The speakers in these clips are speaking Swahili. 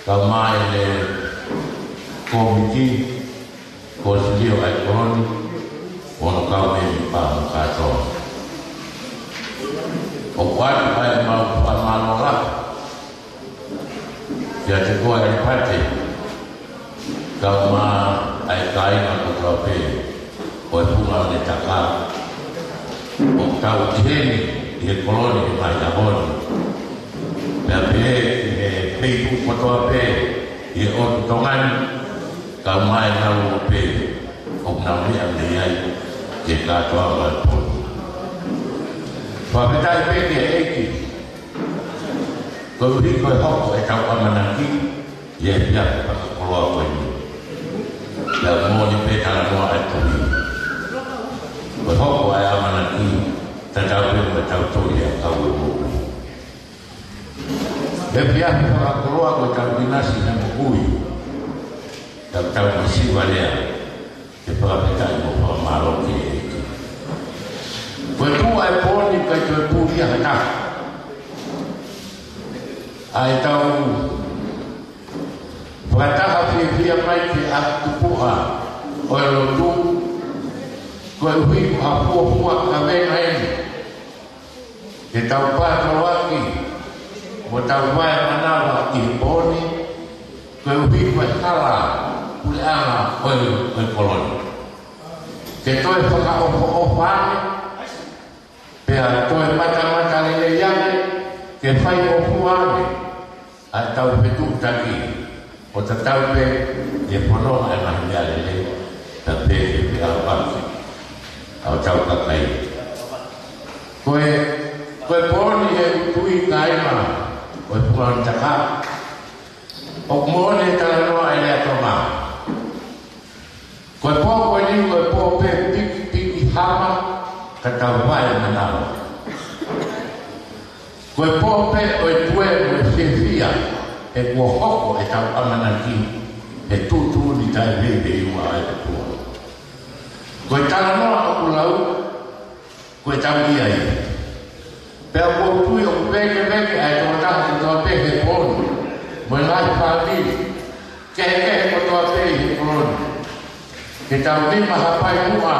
Kamai le komiti konsilio ai koloni ono kau me pa kato o kwani ai ma pa manola ya te ko ai pate kama ai kai na ko trope o punga ne taka o tau tiheni i koloni mai na boni na pe peipu kotoa pe i o tongani ka mai na o pe o na mi ane ai ke katoa mai po whapetai pe ke eiki ko uri koe hoko e tau amanaki i e pia koloa koe ni la mōni pe tala noa e tohi koe hoko e amanaki ta tau pe me tau tohi a kau e mōku e pia whakakoroa koe tau inasi na mokui tau masiwa lea te whakapetai mo whakamaro ki eiki koe pua e pōni kai koe pūria hata ai tau whakataha whiawhia mai ki atupuha o e lotu koe hui ha pua ka venga eni ke tau pātawaki mo tau vai manawa i pōni koe hui koe hala ule anga koe koloni ke toi whakaopo-opane pea toi mata lele iane ke whai opuane a tau petu taki o ta tau pe e ponoa e mahia lele ta pe e pe au paki au tau kakai koe pōni e tui kaima o e puan taka o mōne tala noa e lea toma koe pō koe ni koe pō pe piki hama ka tau vai manawa koe pō pe o e tue o e whiawhia e kua hoko e tau amanaki e tūtū ni tai vede i ua ai pua koe tala noa o kulau koe tau ia i pea kua tui o veke ai tō taha ki tō pe he pōni mo e lai whātiri kehe ko tō pe he pōni ke tau nima hapai mua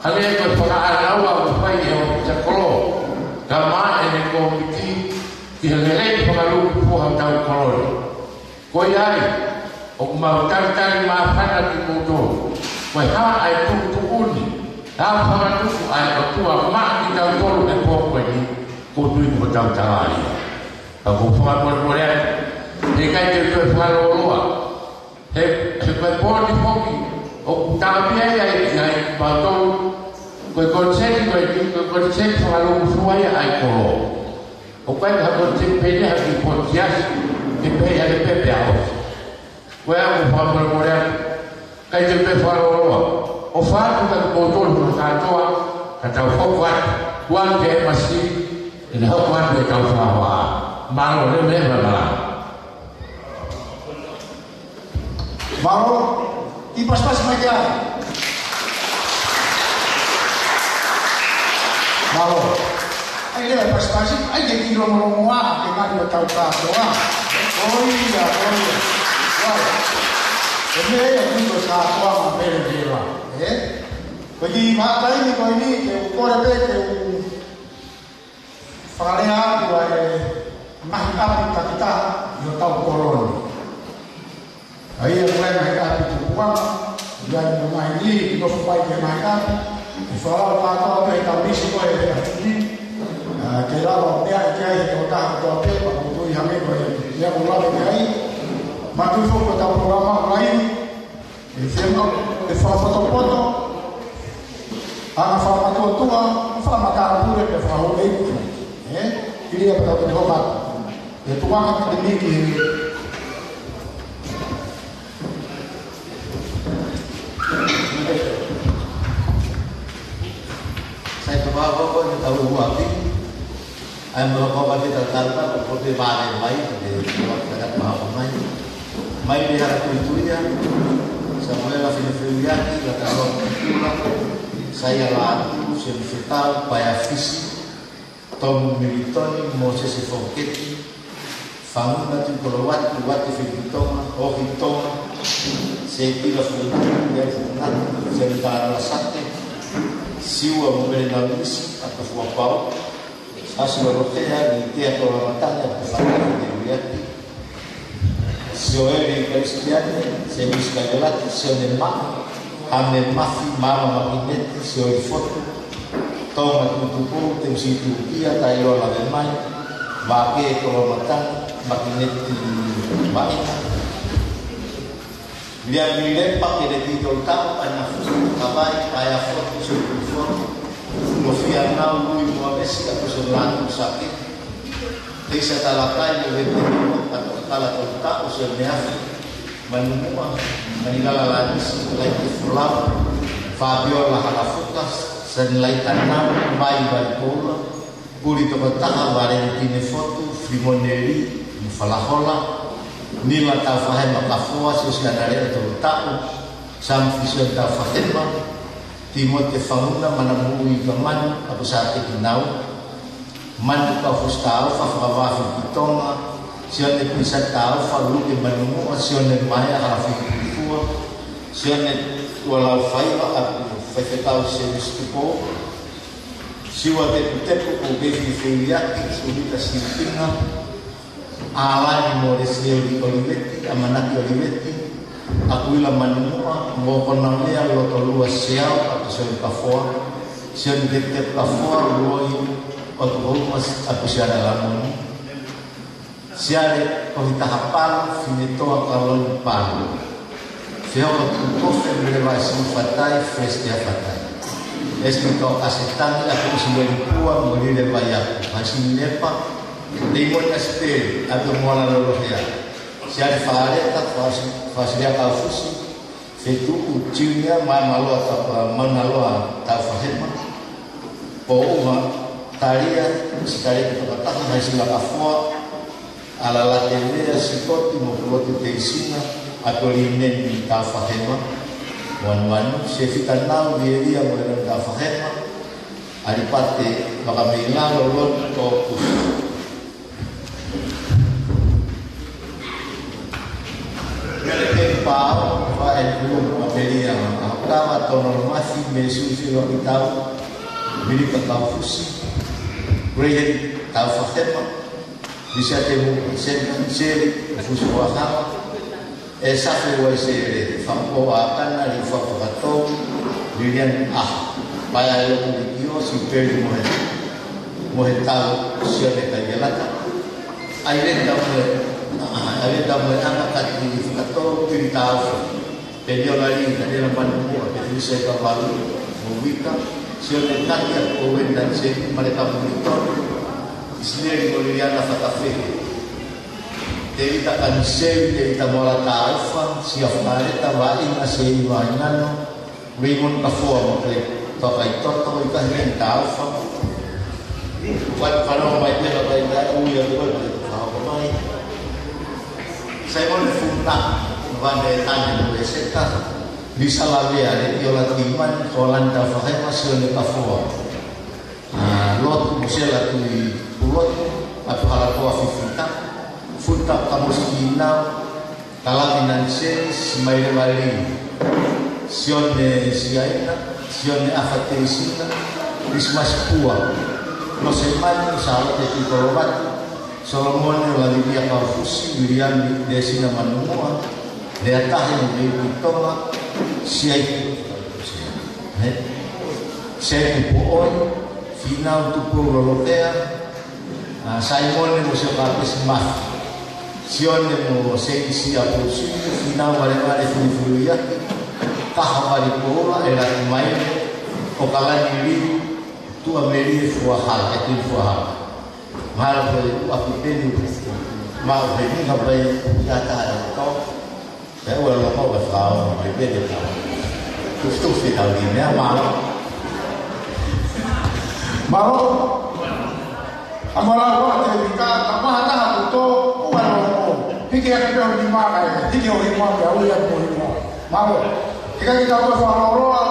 hale e koe whakaaraua o whai e o Takolo ka maa e ne komiti ki hangerei whakaruku puha tau koloni koe ai o kumau taritari maa whana ki koutou koe haa ai tuku uni haa whakatuku ai o tua maa ki tau tolu e pōkoe ni koutu i ko tau tāi a ko whakakoe he kai te koe whakaroloa he koe pōni whoki o tāpia ai pātou koe konseri koe konseri whakarongo fuaia ai koro o koe ka konseri pene haki pontiasi ke pene haki pepe a osi koe ako whakakoe kai te koe whakaroloa o whātu ka kōtolu ka tātoa ka tau whoku atu kuan ke e masi e na hoku atu e tau whakawa malo le mewa mara malo i pas-pas mai kia malo ai lea pas-pas ai ke kilo molongoa ke mari o tau tātoa oia wai e mea e kilo tātoa ma pere rewa koe ki mātaini koe ni ke u kore pe ke u whakalea atu ai mahi api kakita i o tau koloni ai e koe mahi api tukuanga ia i mai ni i nofu pai ke mahi api i whalao tātoa pe tau nisi koe e atuni ke lalo mea i kia i ke o tāku toa pe pa kutui hame koe ia kulawe ke ai matui foko tau programa kai e whiama e whawhatopoto anga whamatotua whamatārapure pe whahore Kiria patau te homa e tuanga ki te miki saya kebawa kok ni tahu buat ni ai merokok kita tarta seperti barang baik di buat dekat mahal mai di hari itu ya Samuel Filipiani kalau saya lalu vital paya visi Tom Militoni Moses Fonketti Whanguna tu kolo watu whipitonga, ohitonga, se pila whunatu, ia whunatu, se mitara sate, siua mwere na misi, ata whuapau, asua rotea, ni tea toa matanya, whakana te uriati, se oere i Kristiane, se miskayolati, se one maa, hame mafi, mama makinete, se oi foto, tonga tutupu, te msitu ukia, ta irola de mai, vake toa matanya, makineti baina lian lilepa que le tito tau ana kabai aya foto sobre foto no fianau lui mo avesi ka personal sabe desa talakai le vetero atau kala tau se meaf manumua manigala lanis lai fulau Fabio la halafukas sen lai tanam mai barpola puri to kata Valentine foto frimoneri falahola nila tau fahema kafua siskanare to tau sam fisio tau fahema timote fauna manamui gaman apa sate kinau man ka fustau fa fa pitonga sione pisa tau fa lu ke manumu sione maya hafi fua sione walau faiva aku fetau semistupo siwa te tepo ko befi filiati subita sintinga alani mo reseli Olivetti amanaki Olivetti aku ila manua mo konamea lo tolua siau atau sel kafua sel dete kafua loi atau mas aku siara lamun siare ko hitahapal finito akalon palo feo ko kofe breva fatai festia fatai escrito asetan aku sembeli kuah molire bayak masih lepa Dimon espere atau mola lologia. Si ada fareta fasilia kaufusi, fetu ucinya malo atau manalo atau fahema. Pouma taria sekali kita katakan hasil kafua ala lateria sikoti mopuloti teisina atau linen di fahema. Wan sefitan nau dia mulai fahema. Adipate maka mengalah lolot fokus. Pau fa el belum materia akama tonormasi mesusi lo itau bili patafusi grade tau fatema bisa temu seri fusu wahama safi wa seri fampo akan ali fafato dirian paya lo dio super mohetau siapa kagelata aire dapat anak kaki atau pintar jadi lagi ada lapan buah jadi saya kembali membuka siapa kaki owen dan sini mereka monitor sendiri kolian afatafe jadi takkan save jadi tak bola taufan siap mereka lain masih banyak rimun kafua mereka tokai toto ikan yang taufan buat kalau baiknya kalau baiknya uya buat kalau baik saya mau difuntak pada tanya boleh sekat bisa lagi ada yola timan kolan dafahe masih oleh kafua lot musela tu ulot atau hal tua funtak kamu sekina kalau finansial semai balik sione siaina sione afateisina rismas kuah no semai salah jadi korobat Solomon lagi dia kaufusi William desina manumua dia tahu dia pitoma siai siai puoi final tu pulo lotea Simon mo siya kapis mah Sion mo sei sia pusi final vale fuluya kahwali pulo era mai o kala diri tu ameri fuahal itu fuahal mal aku pedi mal pedi sampai kata kau saya ulang kau berfau pedi tu final ini mal amala wa te ka tamata to uano hiki akio ni maka hiki o himo ya uya mo malo kita to fa roa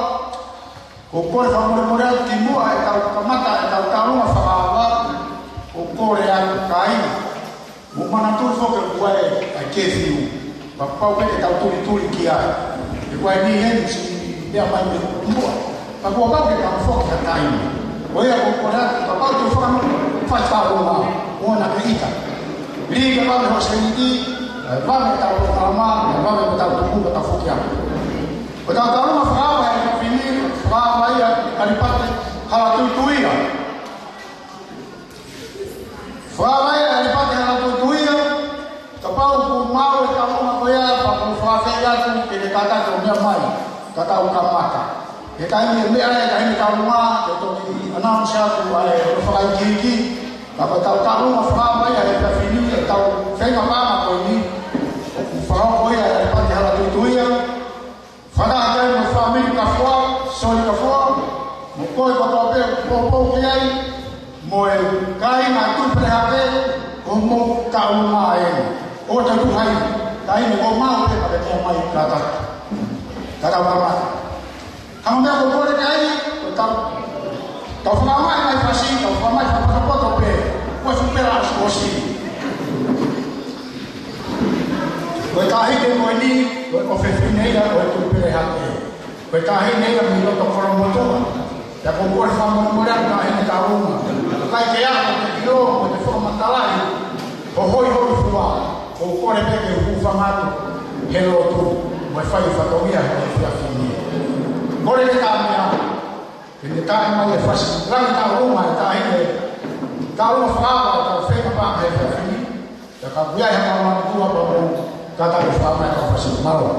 ko por fa mo timu ai ta kamata ta ta no fa o kore al kai Mana tu foca buai a kefiu. Papau ke tau tuli kia. E buai ni hen si dia mai me mua. Papau ka ke tau foca tai. Oia ko kora papau tu foca faz fa uma ke ita. Liga va me hoseniti, va me tau kalama, va me tau tu tau foca. O tau tau ma fa e finir, fa vai a ripate hala tuia. Fa vai a ripate hala tuia. Kapau ku mau e kamu ma koia pa ku fa fega tu ke kata ko mia mai. Kata u kamata. E kai ni me ai kai ni kamu ma ke to ni announce tu ai o fa kiki. Apa tahu ma fa vai a ta fini tau fega ma ko ni. Fa koia e pa hala tuia. Fana kai mo família ka fua, soi ka fua. Mo koi ko to pe po kiai. Mo e kai ma tu prehave o mo ka uma e. O ta tu hai, kai ni ko mau pe ka te mai kata. Kata mama. Kamu me ko pore kai, o ta. Ta funa mai fasi, ta funa mai fa ko to pe. Ko supera as kosi. Ko kai ke mo ni o fefine o tu pere hake. Ko kai nei mi lo to fora moto. Ya ko ko fa mo mo ra kai ni ka uma. Kai ke ya ko mo te fora matalai. O hoi fua. O ko re ke u fa mato. Hello tu. Mo fa fa to ia ko fa fini. Ko re ka mia. Ke ta mai fa ra ka uma ta ine. Ka uma fa ta fe pa he fa fini. Ya ka bia ha ma tu apa kata bersama yang masih mau.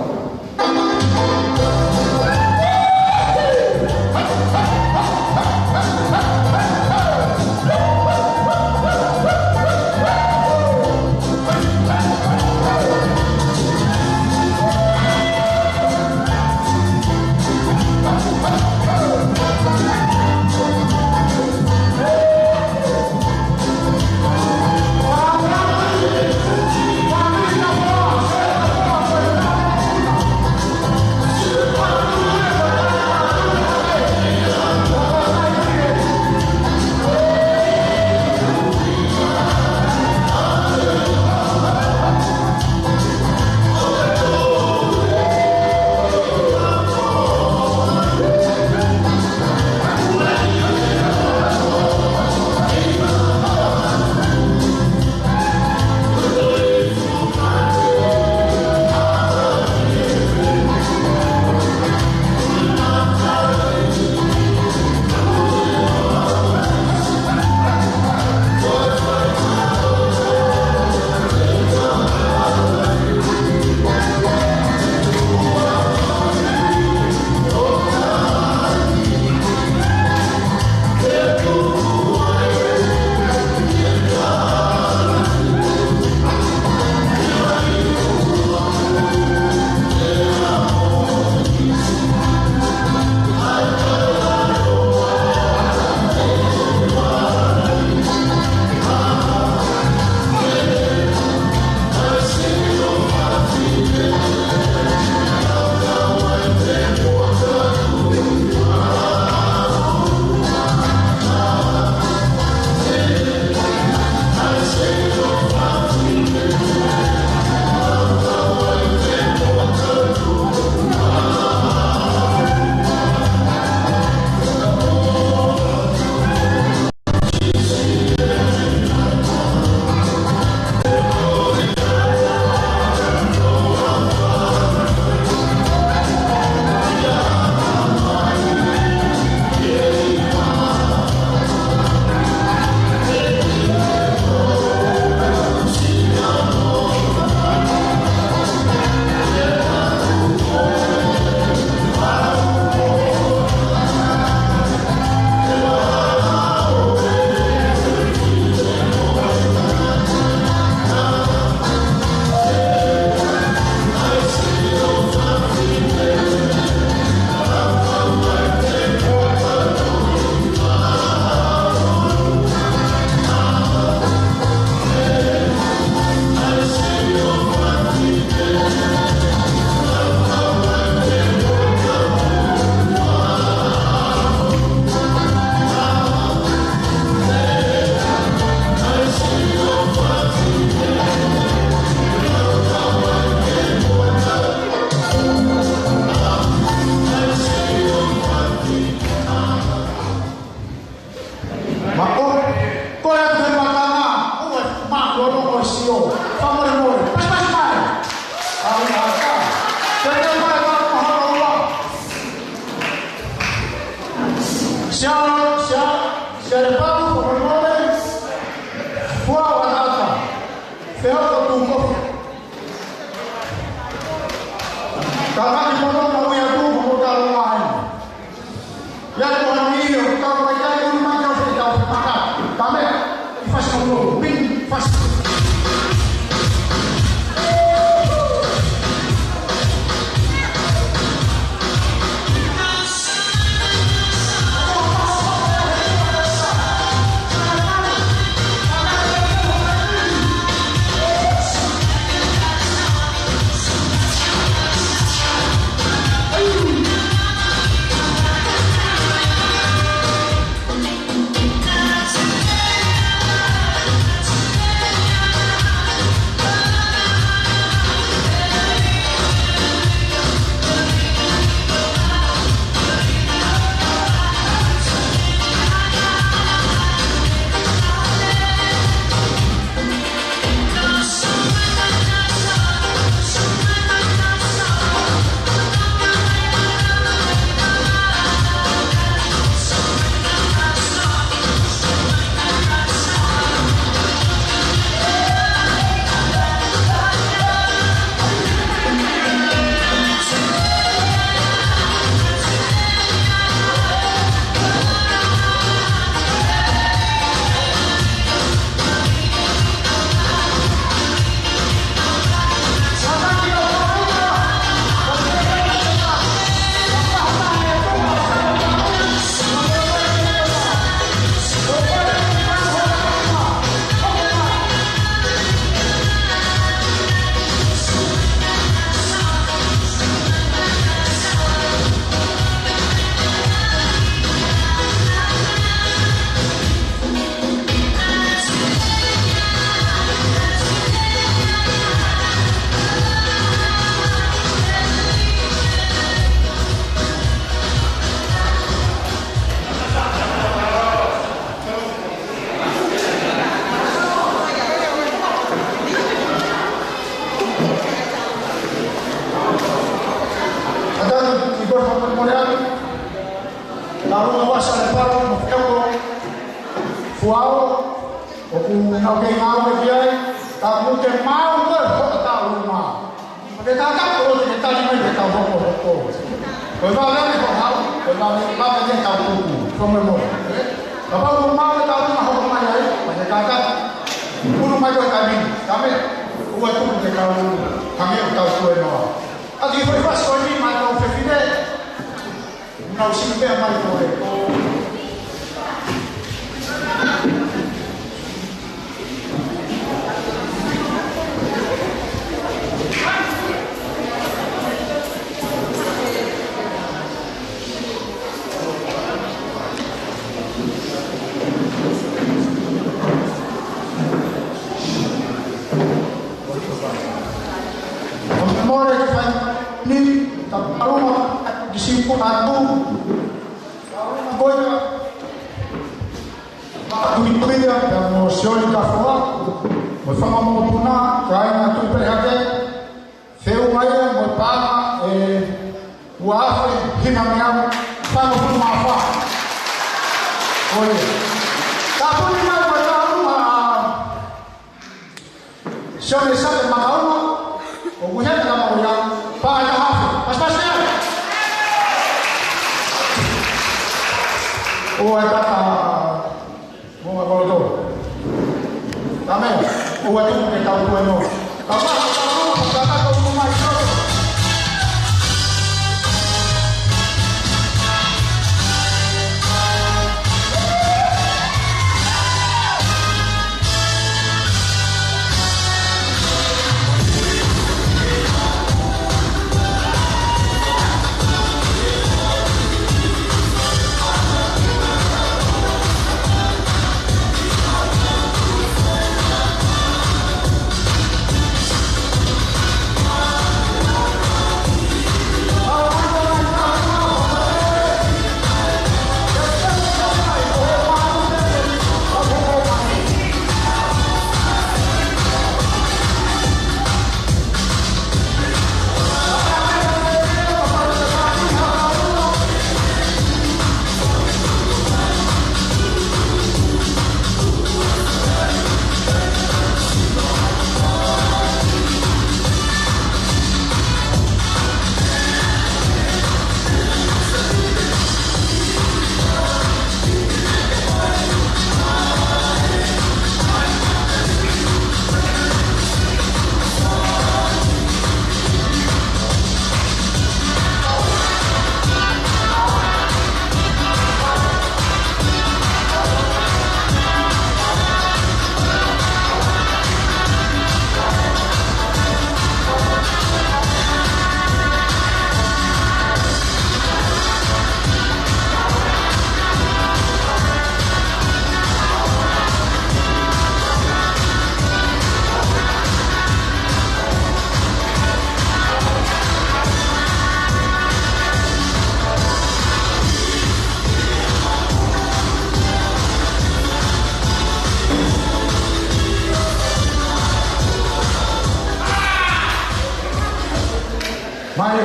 Mari,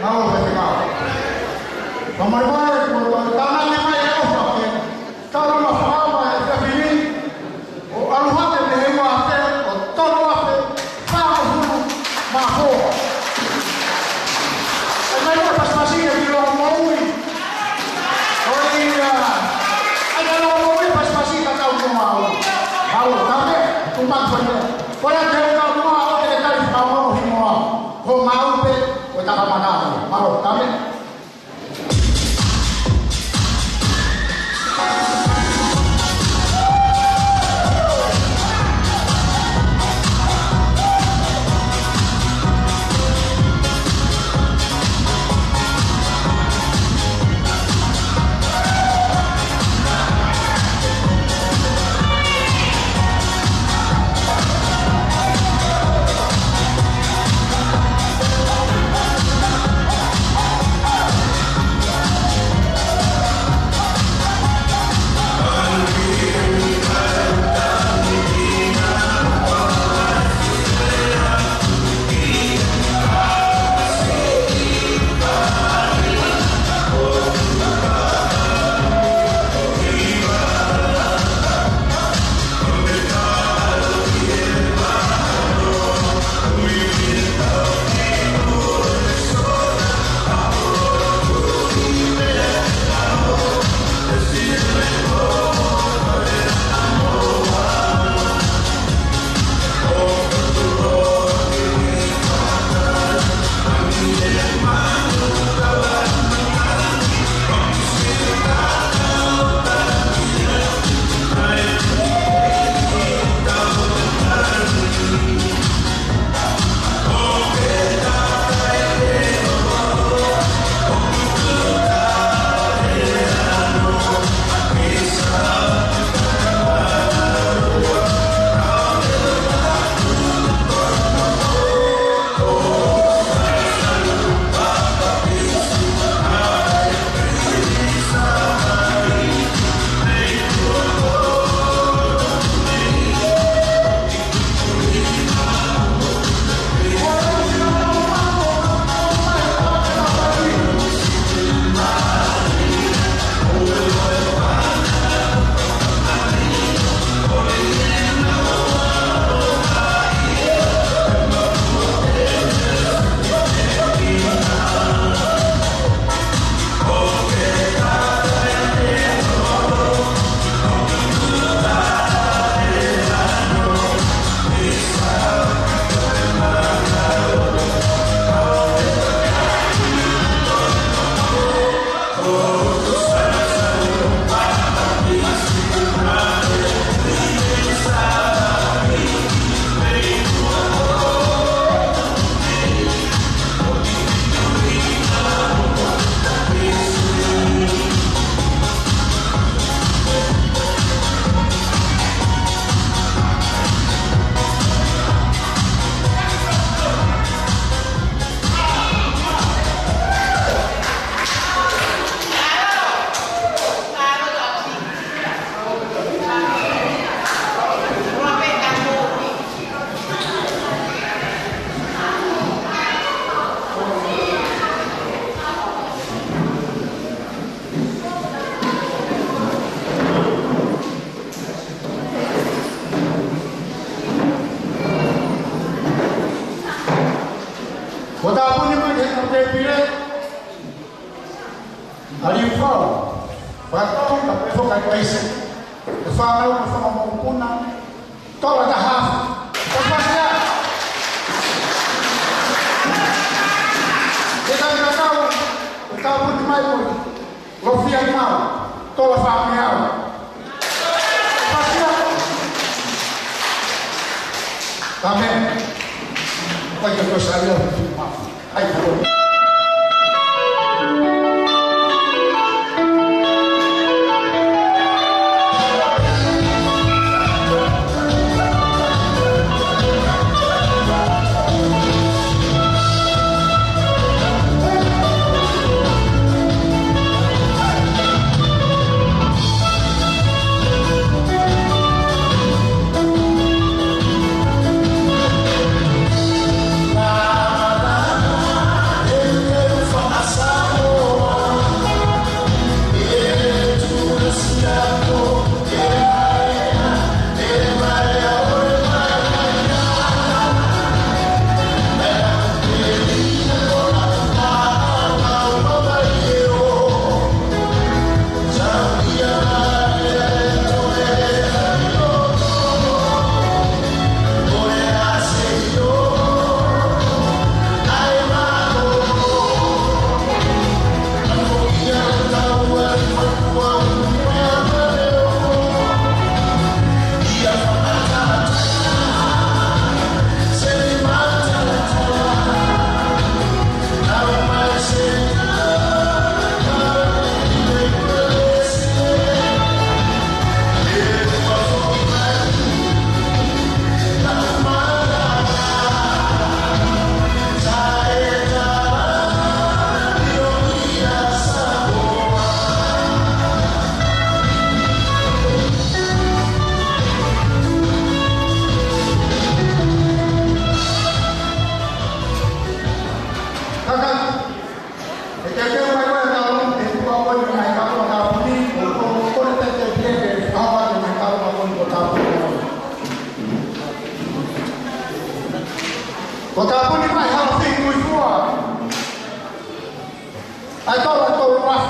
mau bertengkar. Pemerintah itu tangannya mai apa? Kalau masalah yang terjadi, aluhat yang dihemat, tolong sama dulu, mahu. Ada pas masih yang bilang mau ini. Oh iya, ada orang mau pas masih tak tahu mau. Mau, tapi tumpang saja. Kalau dia tak mau, dia tak mau semua. Kau mau pe, kau tak mana? Mau, tapi. La Wakaapuni mai halafi kuifua. Atau luas.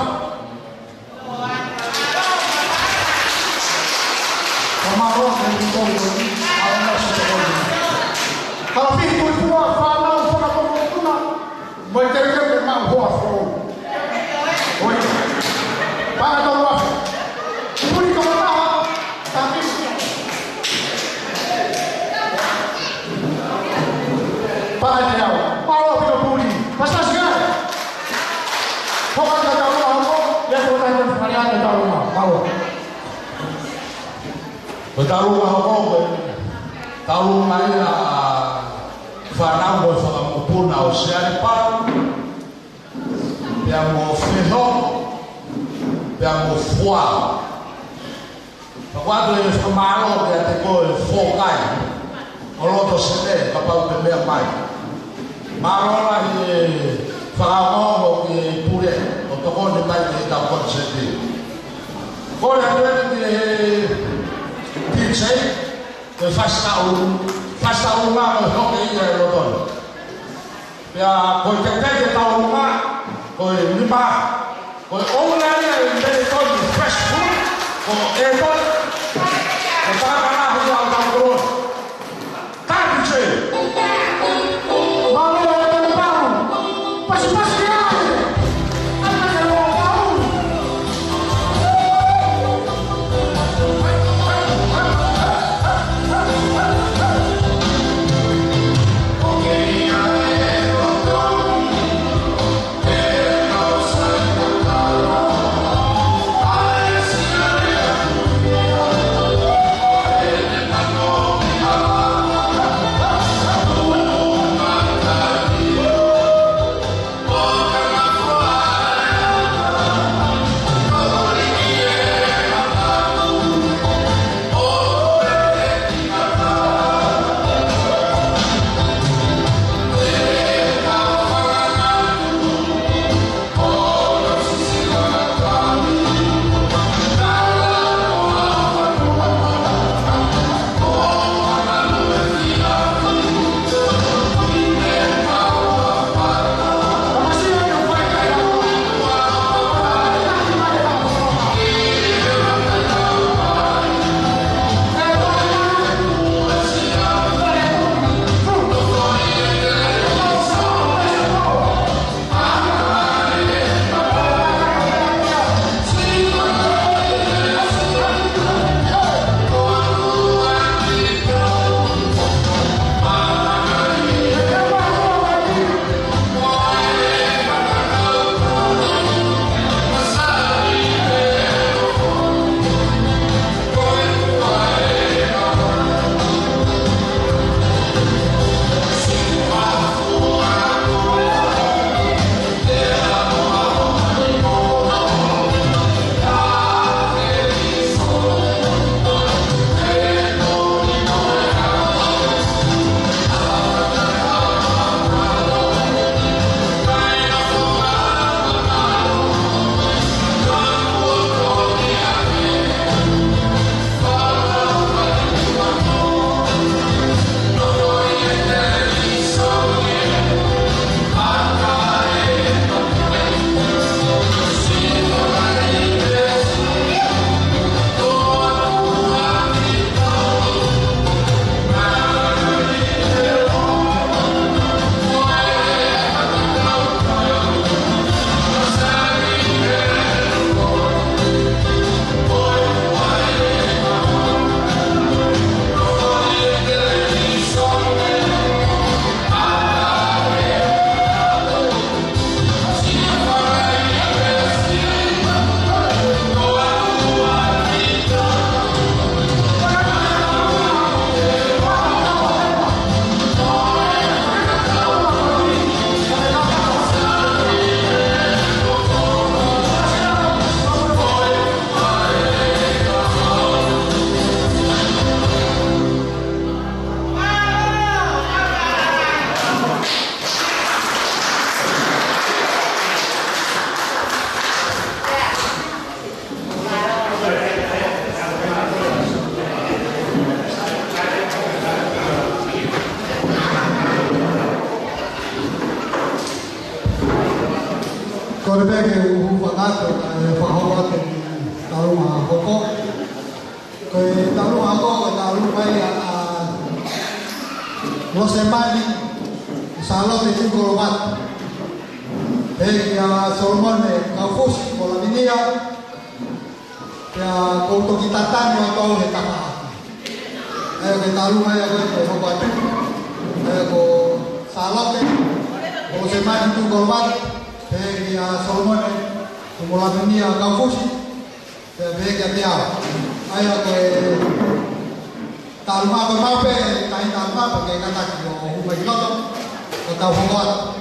Kamaron dari Tolong, Allah sesuatu. Halafi kuifua, falau sana pemukuna. Mereka memang buat flow. Oi, para luas. Puni kemana? Tapi para dia, para kita puni. Pasal sekarang. Pokoknya kita tahu apa, ya kita sekalian kita tahu apa. Tahu apa? Tahu mana fanamo sama mupuna usiani pa. Abbiamo Feno, abbiamo Fuà. Ma quando io sono malo, che ti poi fuoco, non lo so se papà per me mai. Ma allora che farò che pure, non tocco di mai che da consentire. Poi la gente dice che fa sta un anno non che io lo do. Ya, poi che te sta un anno. Oi lima, oi orang yang dari tahun fresh food, ekor, kita kalah dengan orang turun, tak bisa. Malu yang baru, pas-pas dia, apa yang mau tahu? Korbeke ufagato fahawa taluma hoko ko taluma hoko taluma ya Rosemani salon itu kolomat ya Solomon kafus kolaminia ya kau kita tanya atau kita taluma ya ko hoko ko salon Rosemani itu kolomat ya Solomon kolaminia kafus bega dia ayo ke talma bermape kain talma pakai kata kilo humai kilo atau humot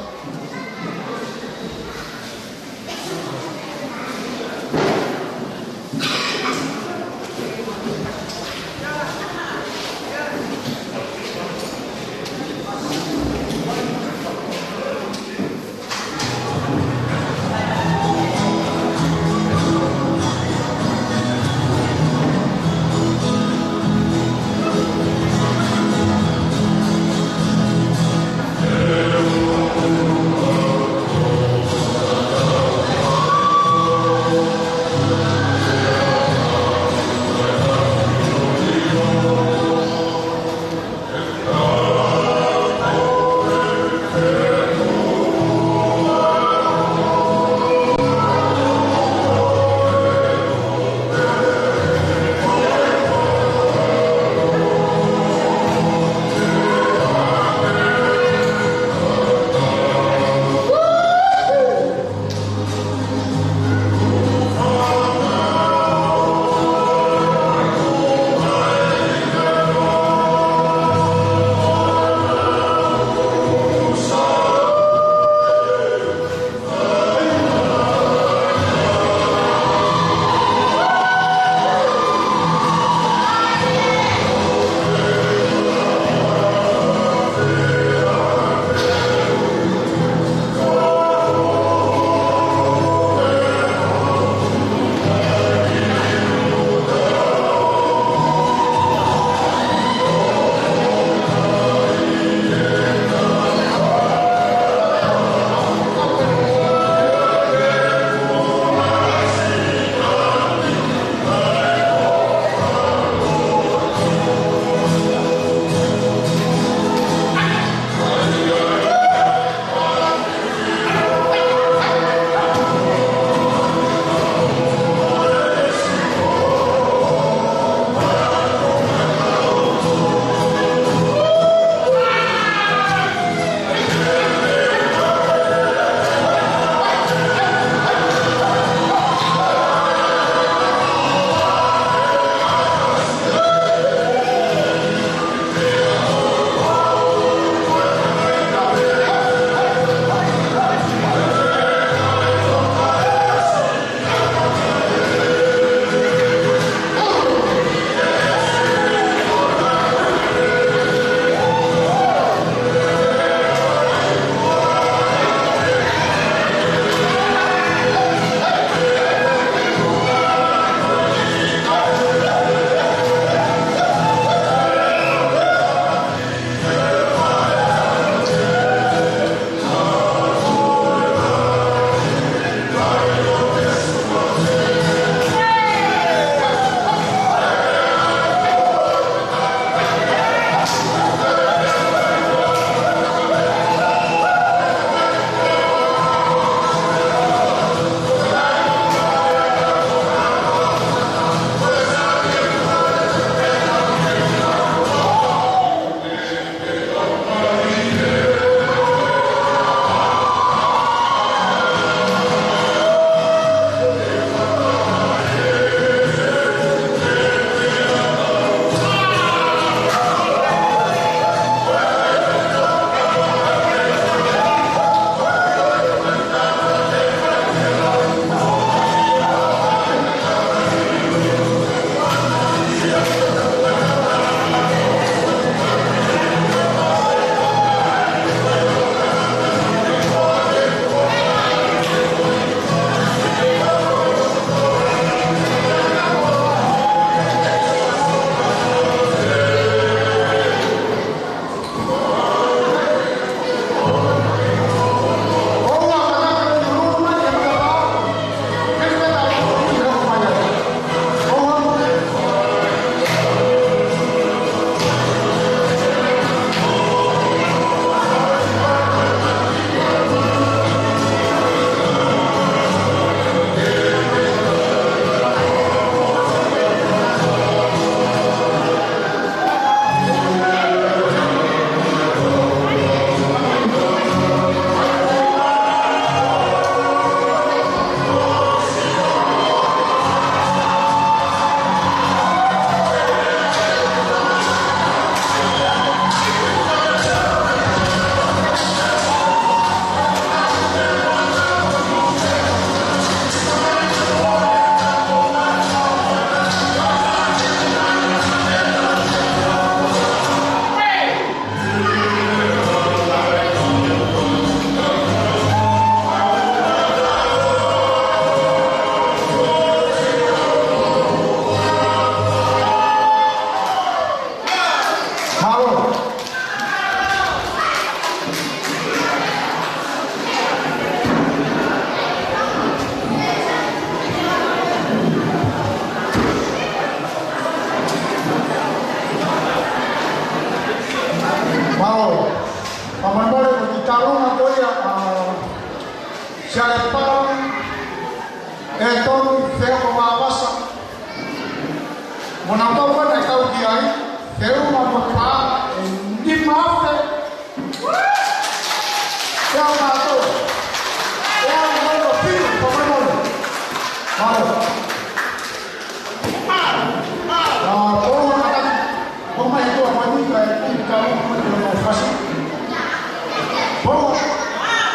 Sialepau, Tony, Feo Mawasa, Monatova, na Kau Kiai, Feo Mawapa, Nimafe, Feo Mato, Feo Mato, Fio, Pomano, Malo. Como é que eu vou dizer que cada um faz? Bom,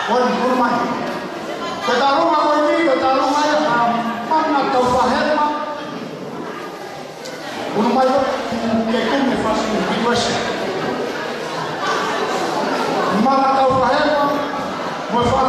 por mais. Cada um vai dizer, cada um vai mana tau fahema. Uno mais que como faz o vídeo mana tau fahema, vou falar.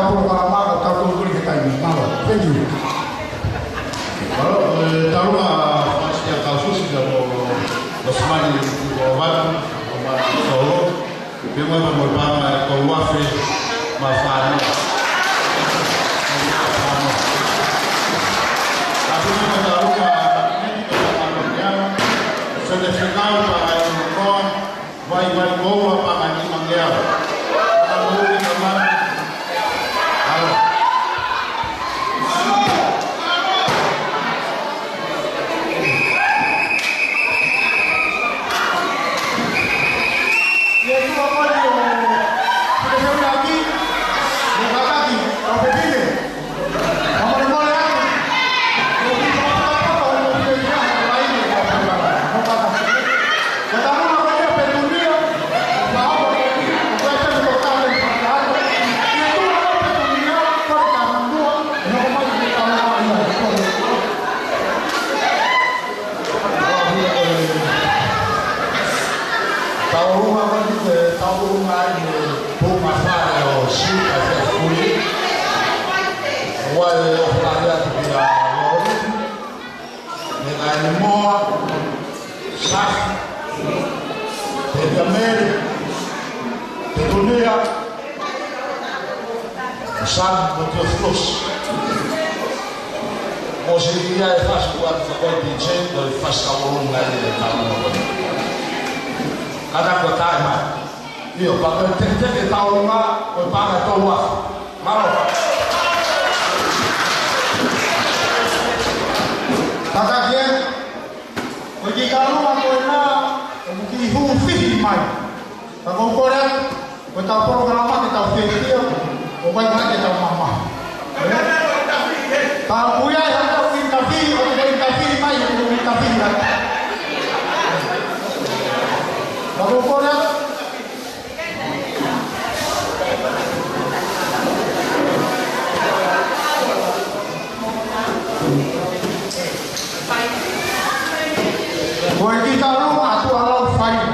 tahu kalau mana tahu tu kita ini malu. Thank you. Kalau tahu masih yang kau sudah bersemadi di bawah Solo, bagaimana berbama kau wafi mafan. Tapi kita tahu ini kita sudah sekali pakai kon, baik-baik bawa pakai manggil. Sabe o teu fluxo. Hoje em dia eu faço o que foi dizendo, eu faço a longa de tal. Cada coisa é mais. Eu para ter que tal uma, eu pago a tua. Malo. Kata dia, pergi kalau aku nak, mungkin hufih mai. Kalau kau nak, kau tahu program apa kita hufih dia. Bukan lagi tahu mama. Kalau punya yang tahu interview, atau dari interview mai yang belum interview lah. Kalau kau nak, boleh kita lalu atau alau fine.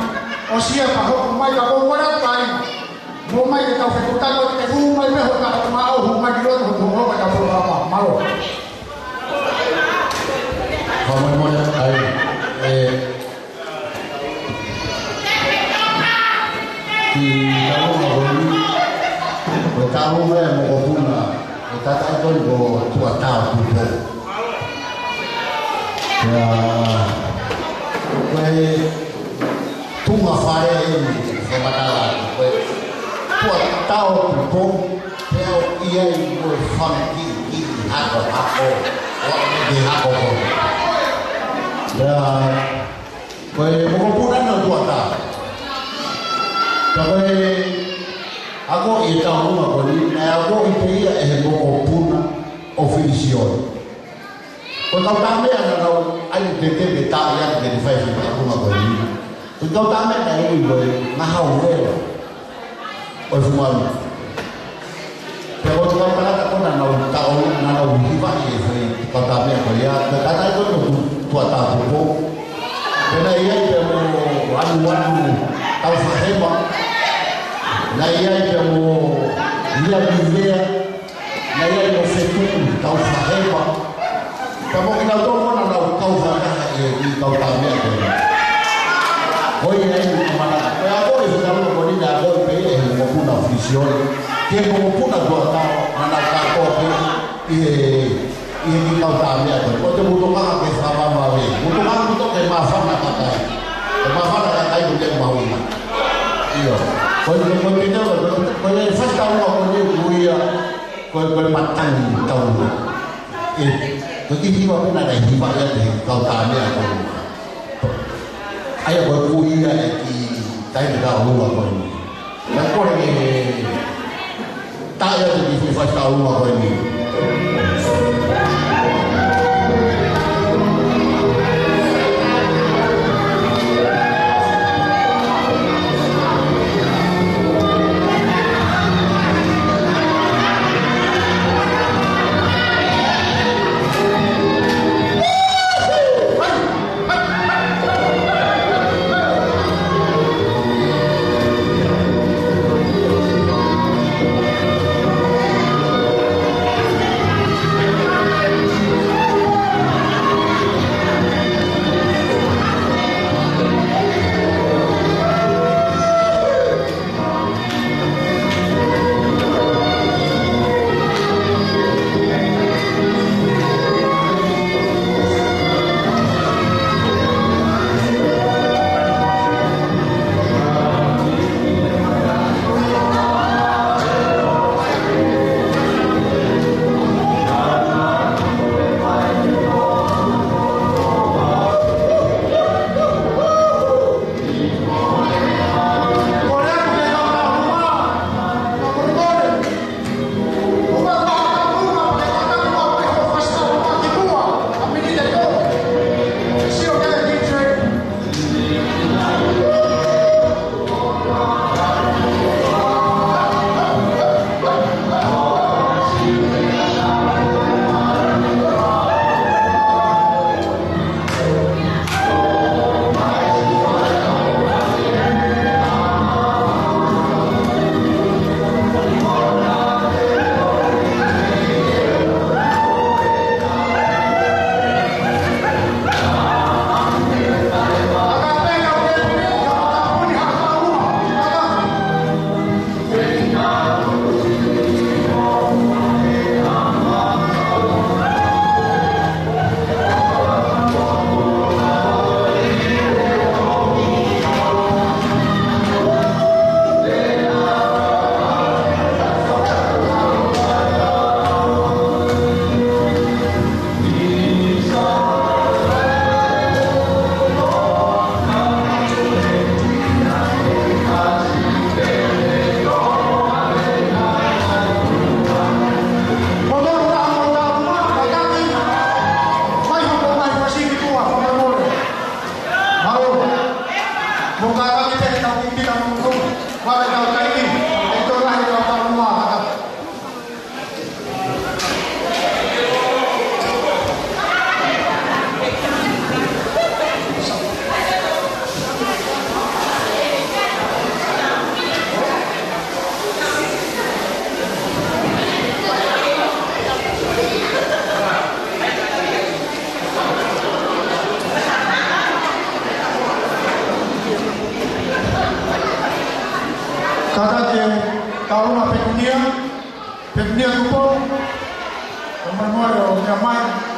Oh siapa? Kau mai kau boleh fine. Mau mai kita fakultas atau kita rumah itu kita mau rumah di luar untuk mau kita apa malu. Kamu mau ay di kamu mau kamu mau puna kita tahu go tua tahu tu. Ya, tu ngafare ini sebenarnya. Buat tahu pun, kalau ia itu funky, aku, orang di aku. Dan, kalau bukan nak buat tak. Tapi, aku itu rumah kau ni, aku itu ia mau pun official. Kalau kami adalah ayu tete kita yang jadi fashion rumah kau ni. Kalau kami adalah ibu, mahal dia. Oi fumando. Pero tu vai parar com na viva e foi para ver olhar, cada coisa tu tá pouco. Pela aí temo anu tau fazendo. Na aí temo ia viver. Na aí no futuro tau fazendo. Como que não tô na tau fazendo e tau também. Oi aí mana. Agora isso tá no bonito agora puna official que como puna dota na capo e kita também agora quando eu tocar que estava mal muito mal muito que mais fala catai do mau ina iyo quando ele faz tal quando ele buia quando matang tahu jadi hiwa pun ada hiwa ya di kau também agora ayo buia di tai tahu apa ini. Dan kau ni tak ada tu di fast tahu apa ini. Pemnia Kupo, Memorial Kamai.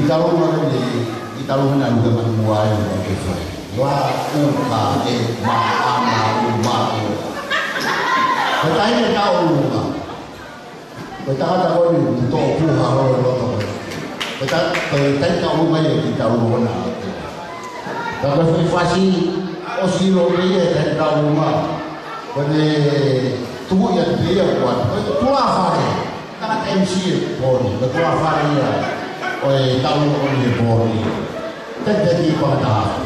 Italungan ini, italungan juga menuai begitu. Wah, maama umaku. Bertanya tahu rumah. Bertanya tahu ini untuk puha orang orang. Bertanya tahu rumah yang kita rumah. Kalau fasi o silo dia dan rumah. Pada tubuh yang dia buat, tua fare. Karena MC Bori, tua fare ya. Oi tahu oleh Bori. Terjadi pada.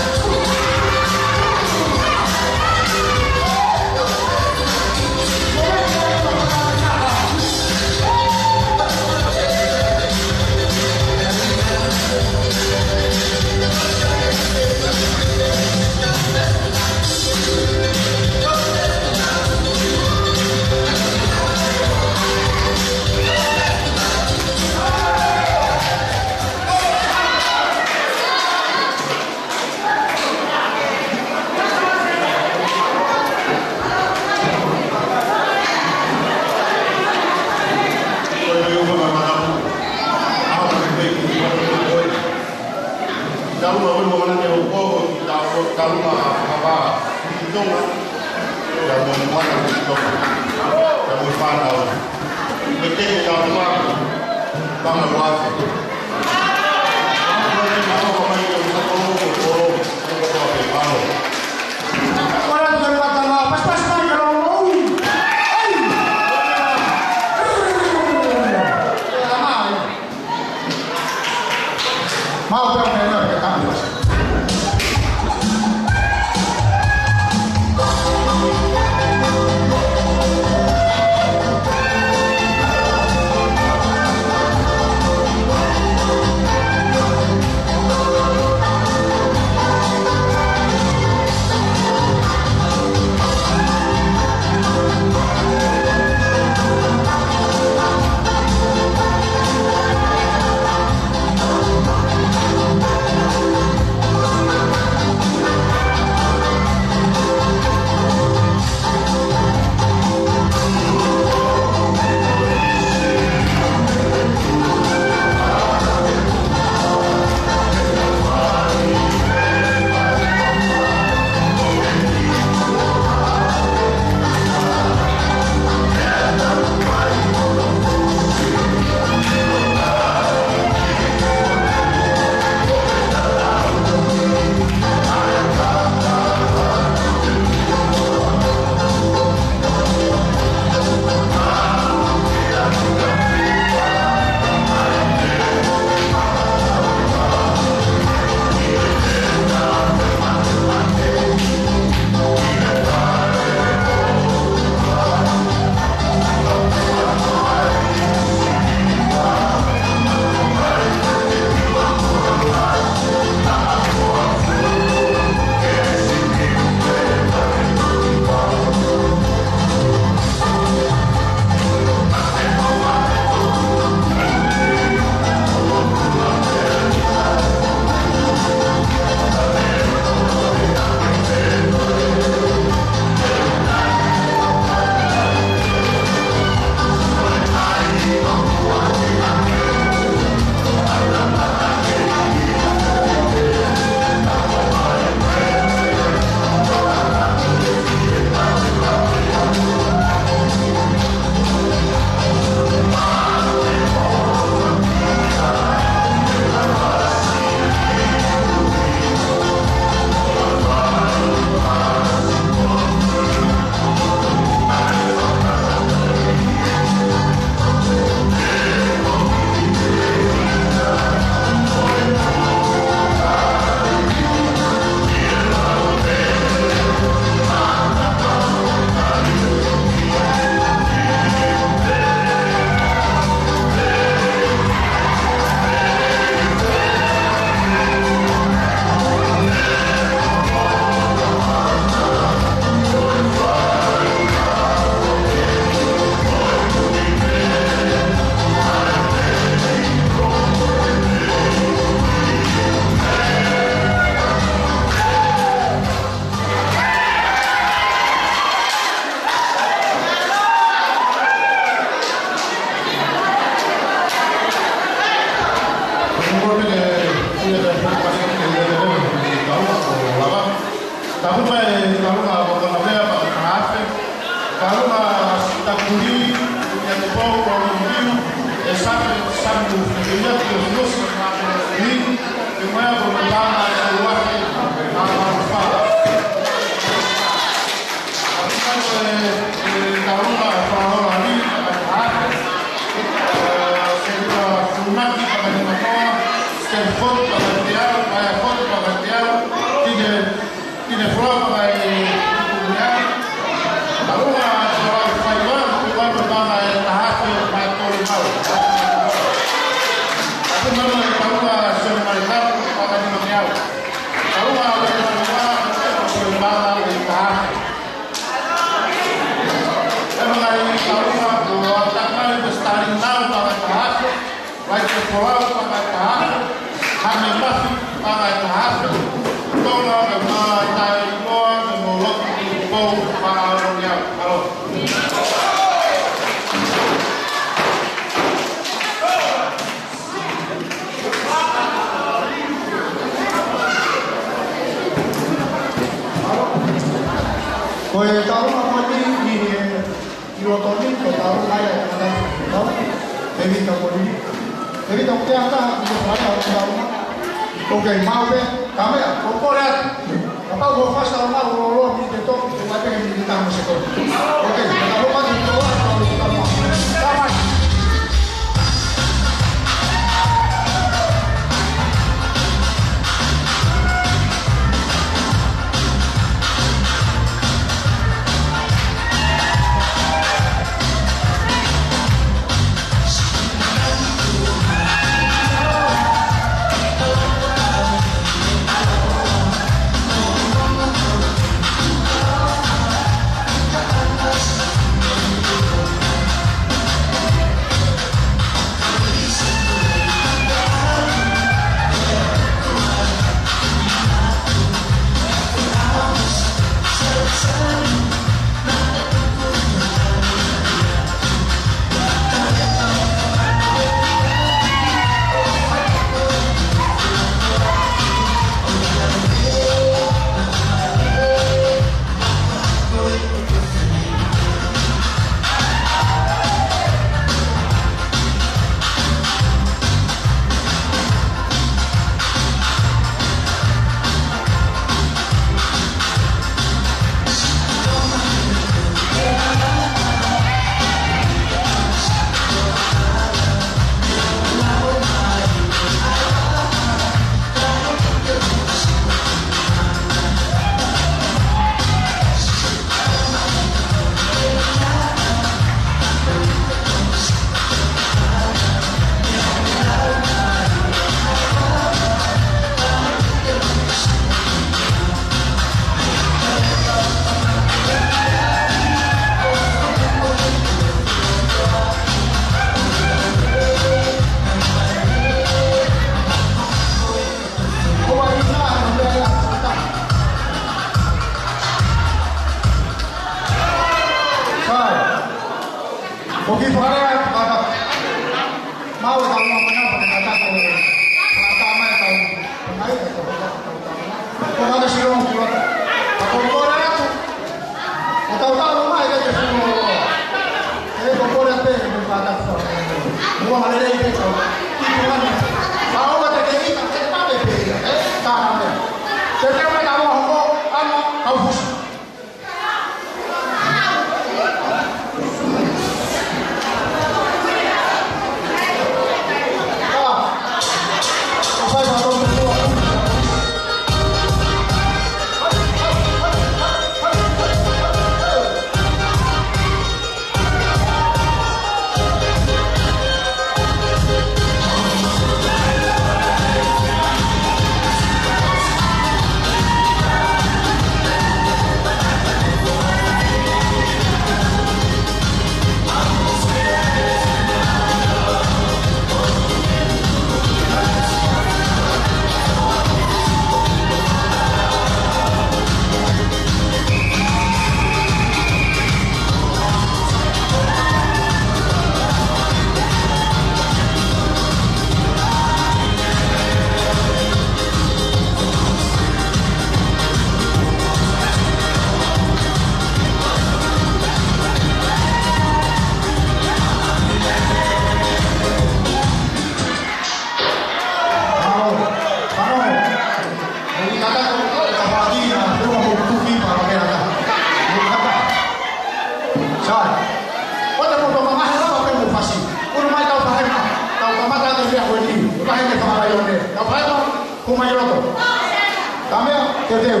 Tamea, te deu.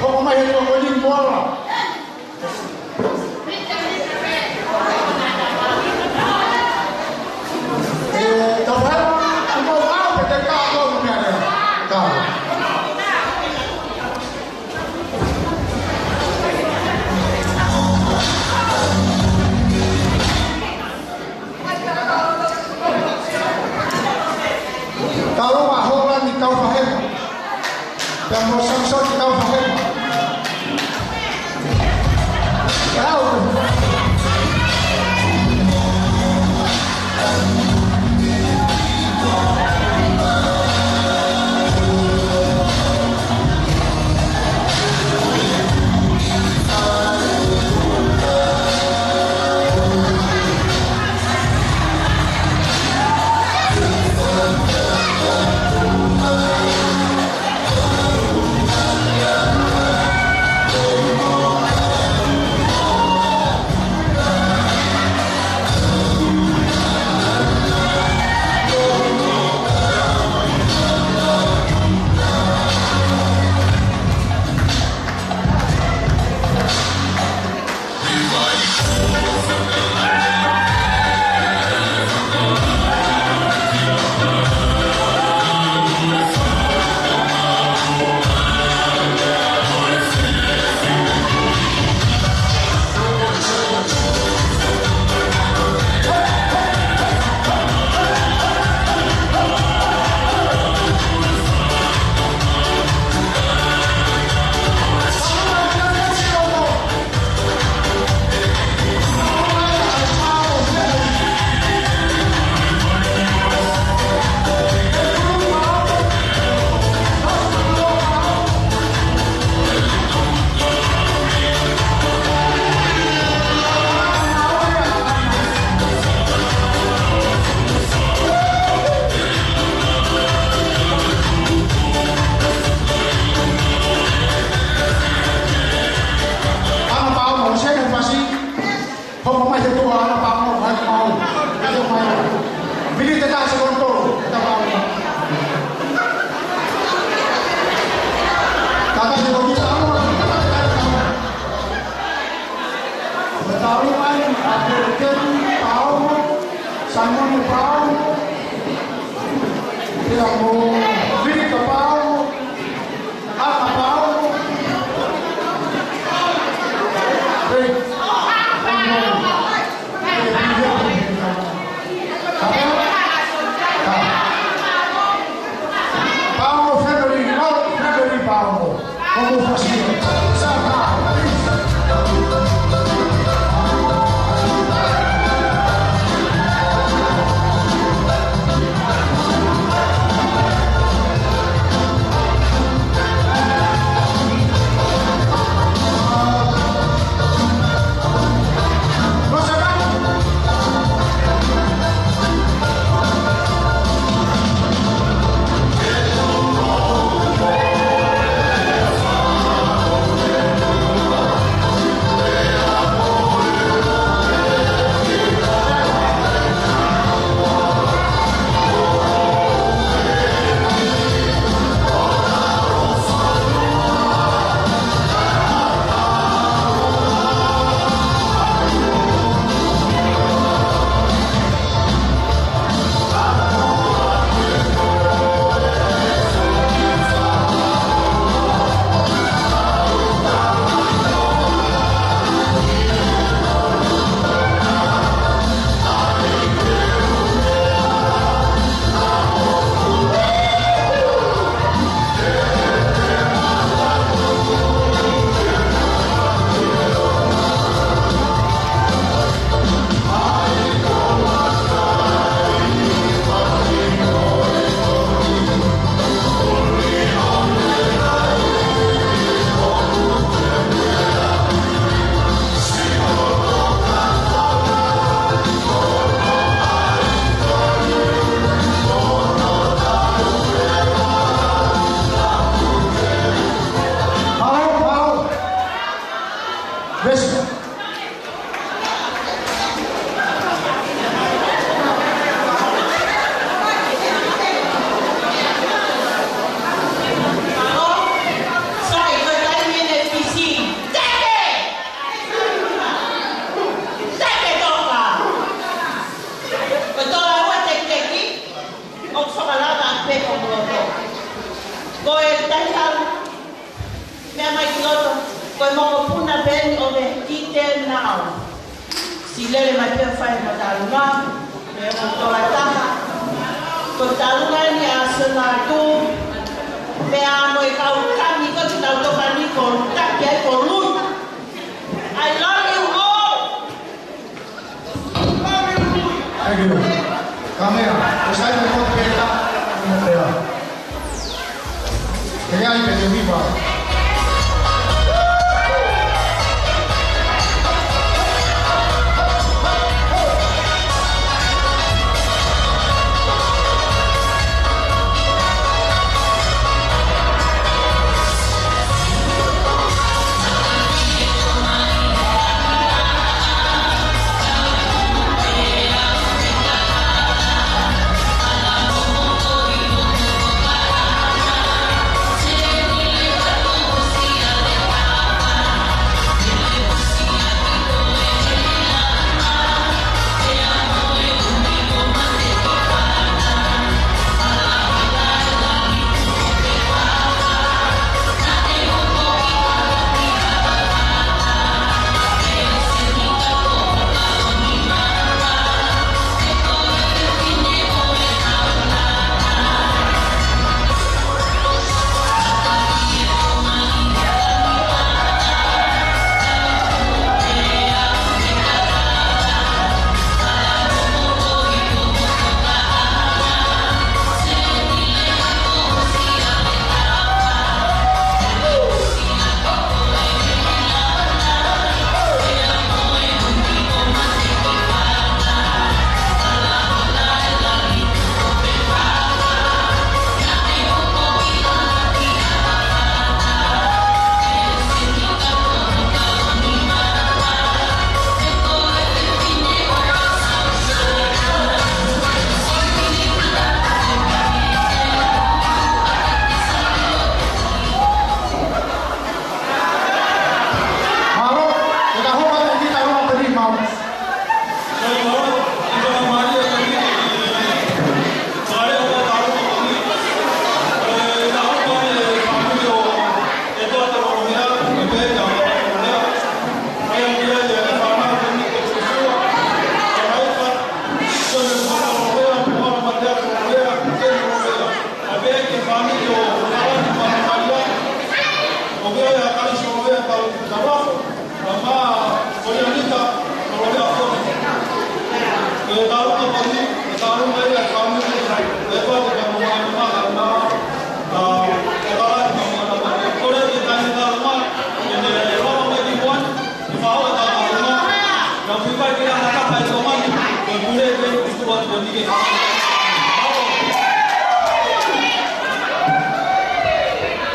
Como mais eu vou ir embora. Então vai, eu vou lá, porque tem carro no minha carro. Kalau mahoran di kau faham, yang mau samsung di kau faham. Tahu. e taitau. Mea mai ki loto. Koe mongo puna ben o me kite nao. Si lele mai pia whai ma tālunga. Mea ko toa taha. Ko tālunga ni a sena tu. Mea ano e kau kami ko ti tau toka ni ko taki ai ko lui. I love you all. Thank you. Kamera, usai de competa, Mateo. Que hay que se viva.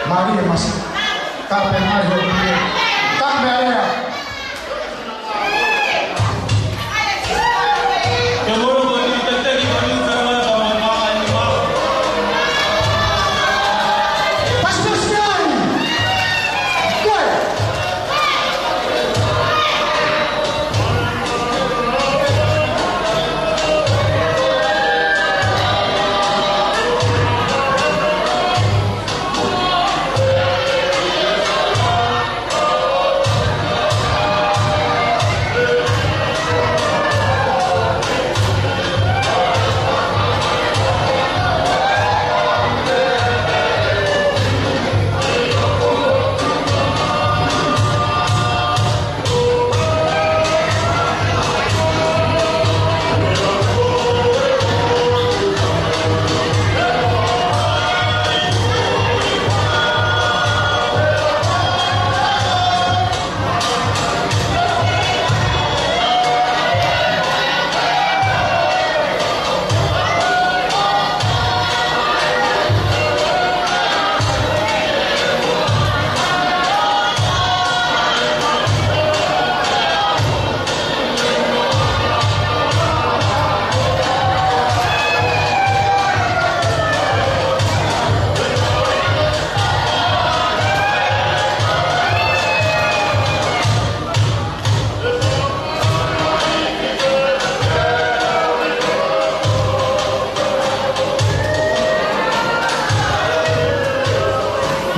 Maria mas kape mai ho tak mere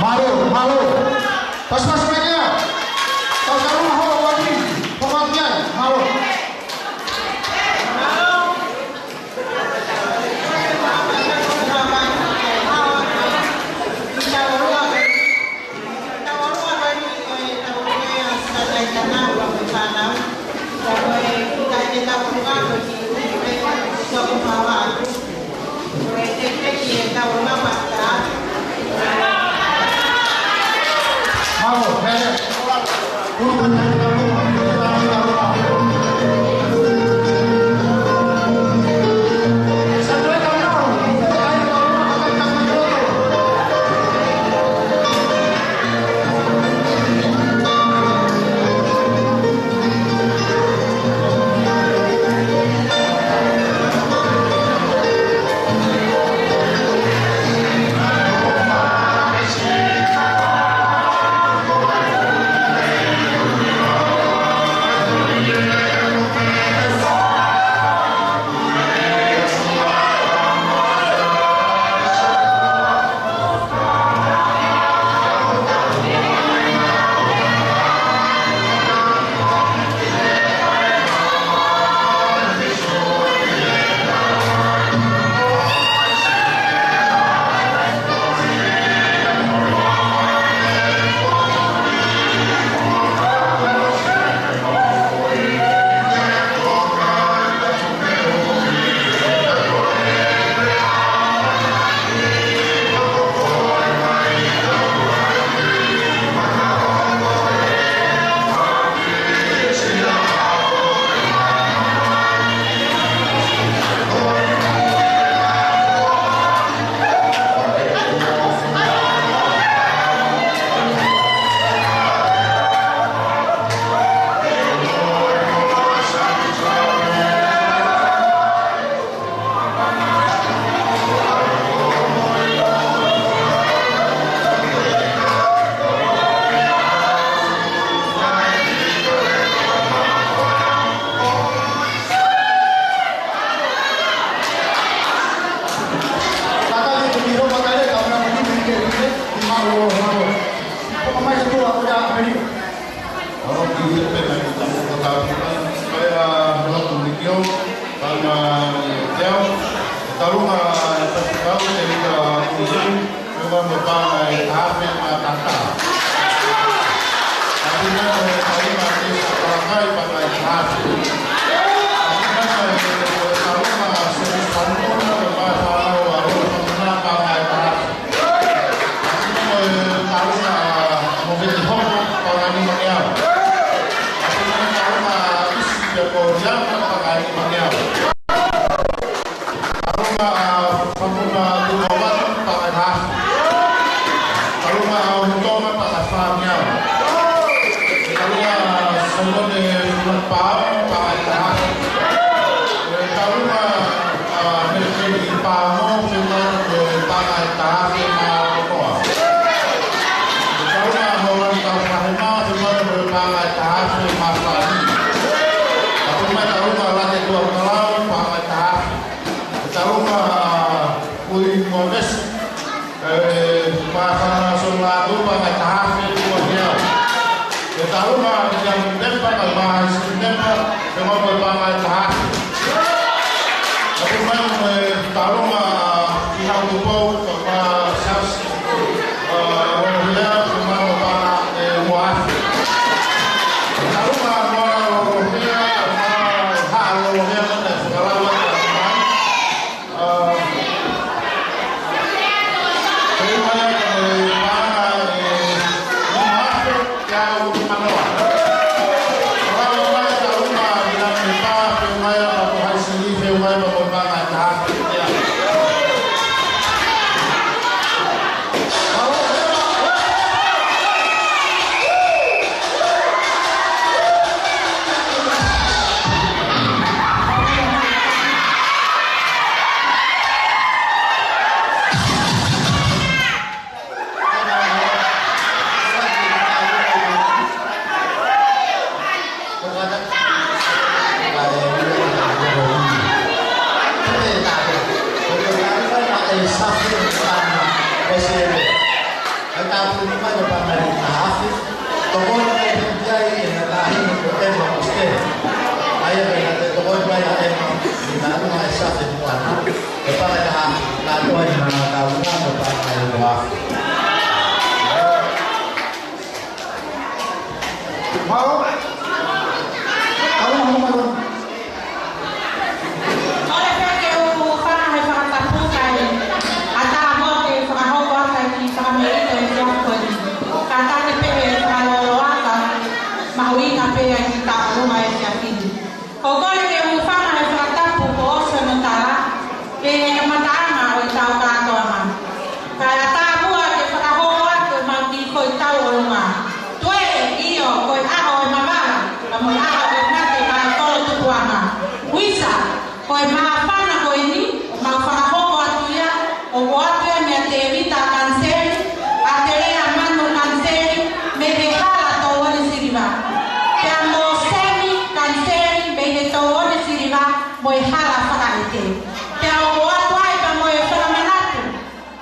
Malu. Pas-pas semuanya. Kalau rumah ho wajib. Pokoknya malu. Kalau tapu ni mai pa mai ta hafi. Tokon ke jai na lahi ko te mo ste. Ai be na te tokon mai a e ni na no ai sa te mo ana. E pa ta ha la to ai na ta una ko pa mai ko hafi. Mau? Kalau mau malu. Oleh kerana aku faham hai faham tapu kai. Ata mo ke faham ho ko kai ki faham ini ke yang ko ni. Kata ke pe kalau aka mahui na pe yang kita rumah yang ini. Ko ko le ke faham hai faham tapu ko sementara ke yang matama o tau ka to ma. Kaya tapu ke faham ho ke mau ki ko tau rumah. Tue iyo ko a o mama. Amo a o mate ka to tu kuana. Wisa koi maafana koi ni maafana hoko atuya o watu ya miatevita kanseri atelea mano kanseri mebehala tawone siriva kaya mo semi kanseri bebe tawone siriva moe hala whakaite kaya o watu aipa moe whakamanatu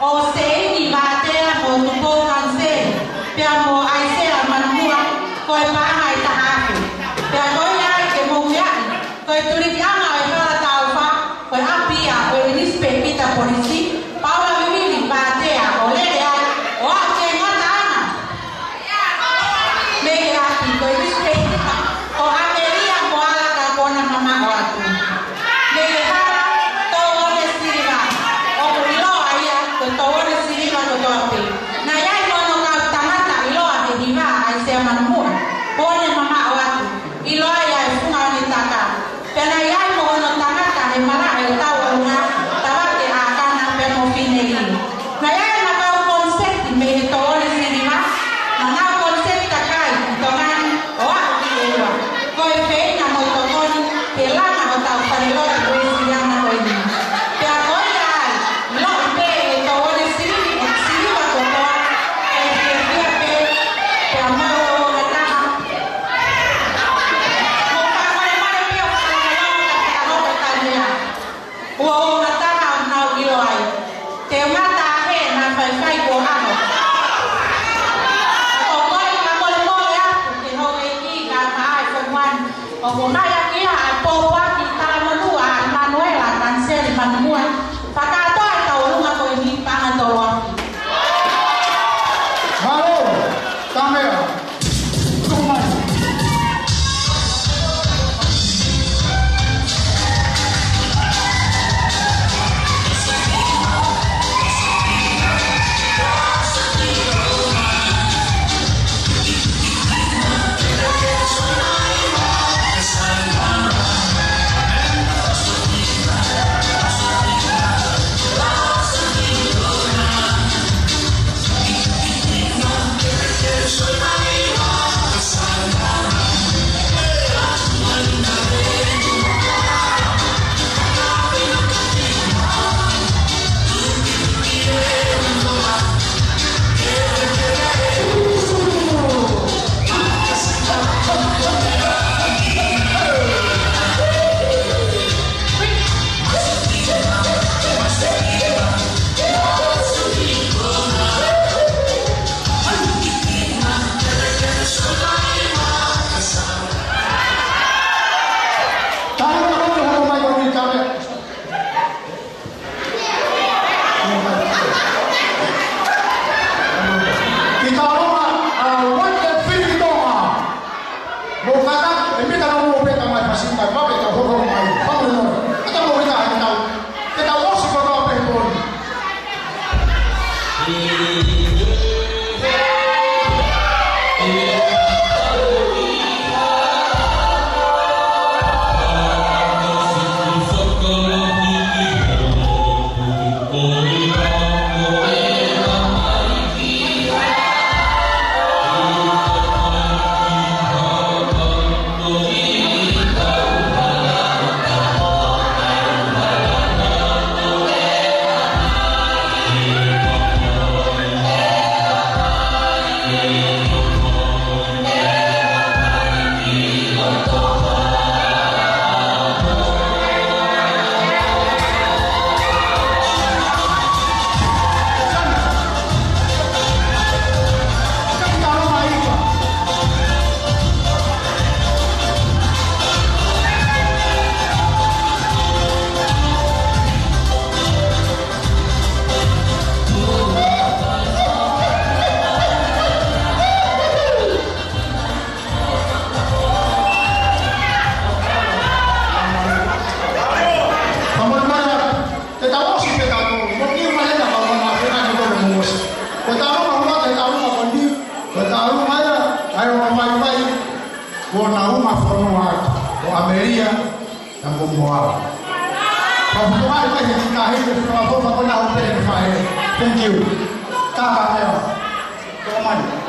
o seini vatea mo tupo kanseri kaya mo aisea manua koi paha ita hafu kaya koi ai ke mo uiani koi turiti ama o koi apia o rispe kita polisi Paula Vivini batea o lea o ake ngata ana mege api koi rispe kita o ameria ko ala ka kona mama o atu mege hara to one siriva o ilo aia ko to one siriva ko to api na yai mono ka tamata ilo ate diva ai se manmua pone mama o atu ilo aia e funga ni taka pena yai mono tamata e mala e tau una tabate akana pemo finegi na yai na kau konsep me to ole sirima na na konsep takai tongan o ati ewa ko e fe na mo to kon ke la na o tau parilo e ko siriang na ko ni pe a ko ai lo pe to ole sirima sirima ko to e pe a mo na ta Uau nataka na ilo ai. Te mata he na fai ko ano. O koi ka mole mole a te ho e ki ka mai ko wan. O ko mai a ki a po wa ki ta manua Manuela Cancel manua. Paka to ai ta ulunga ko ni pa to wa. Malu. Kamera. Tumai. Sun na uma whanua o Ameria na Momoala. Pafutumai mai hiki ka hiki whanua hofa kona hopere ni whae. Thank you. Tāra mea. Tō mai.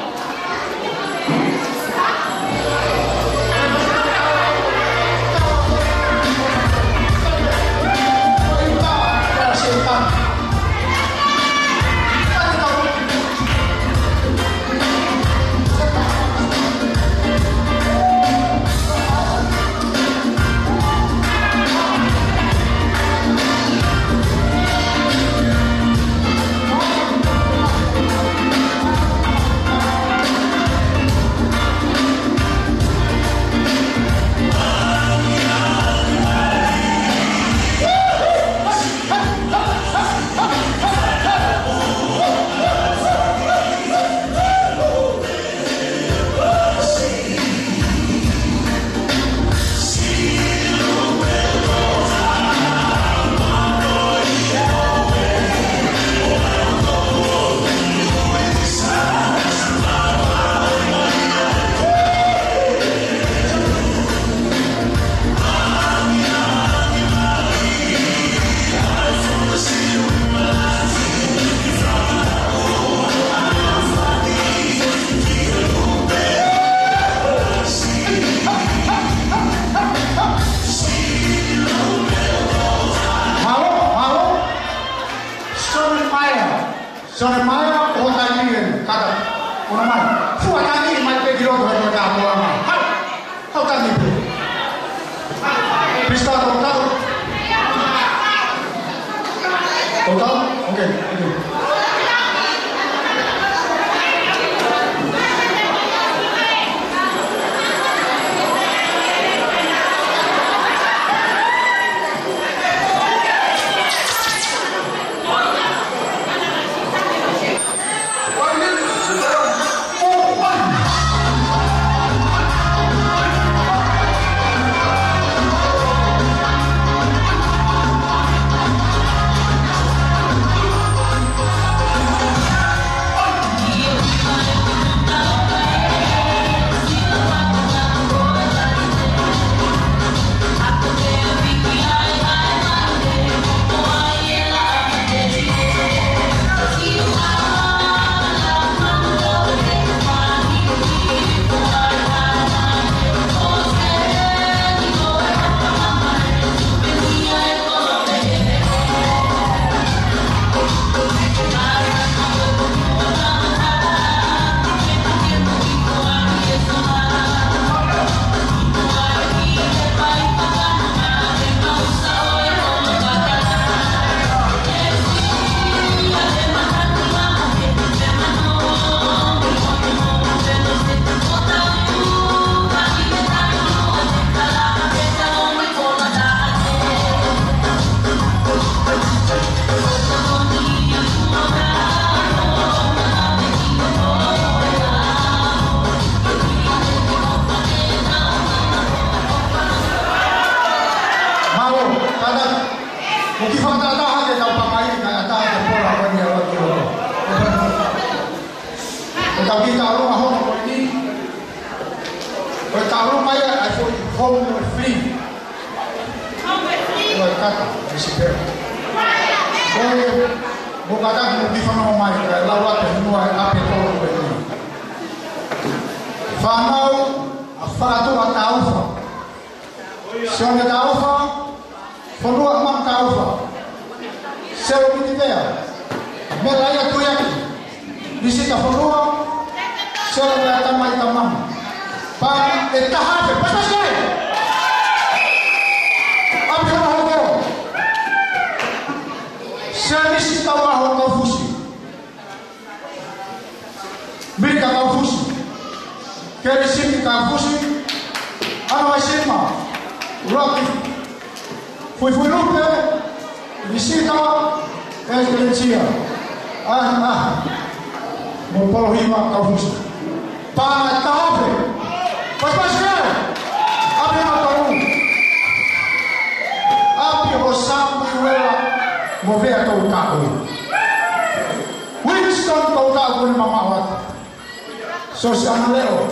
So si Analeo,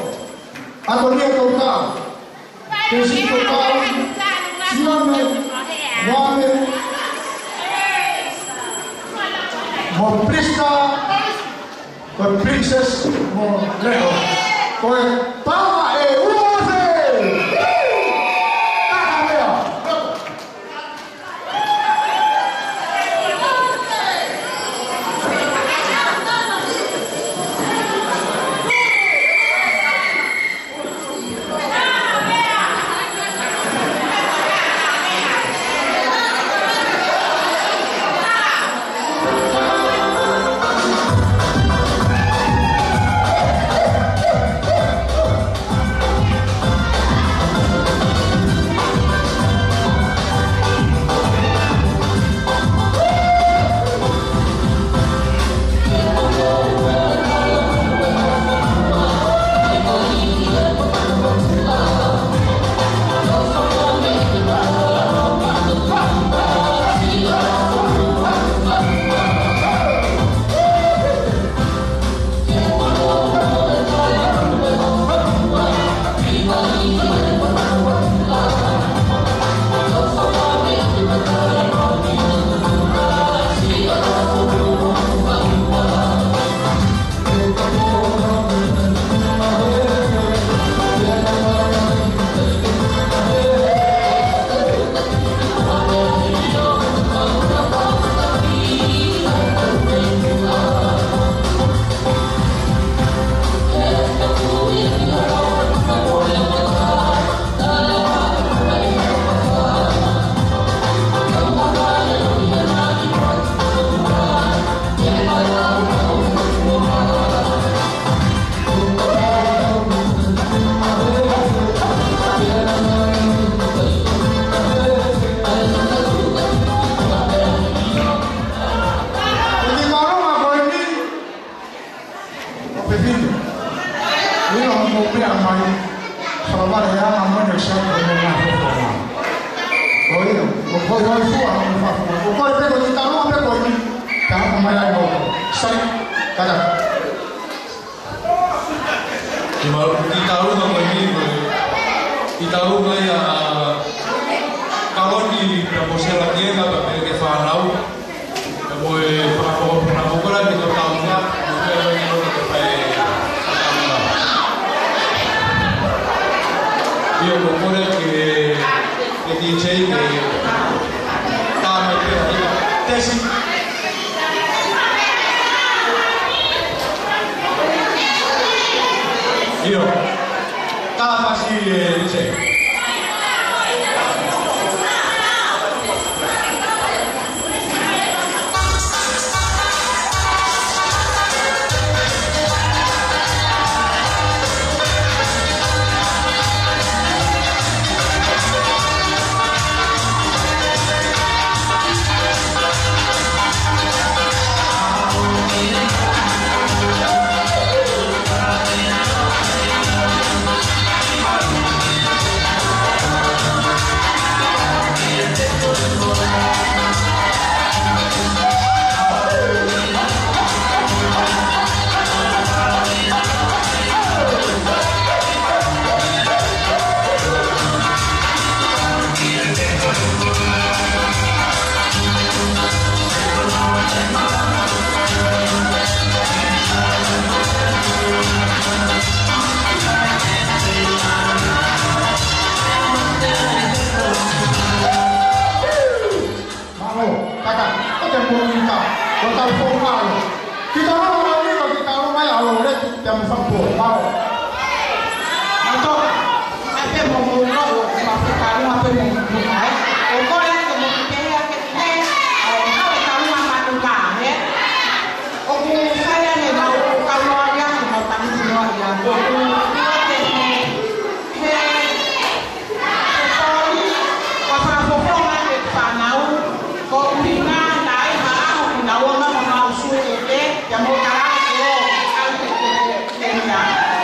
Agonia Total, Mo Priska, ko Princess, mo Leo, ko Pama Uose!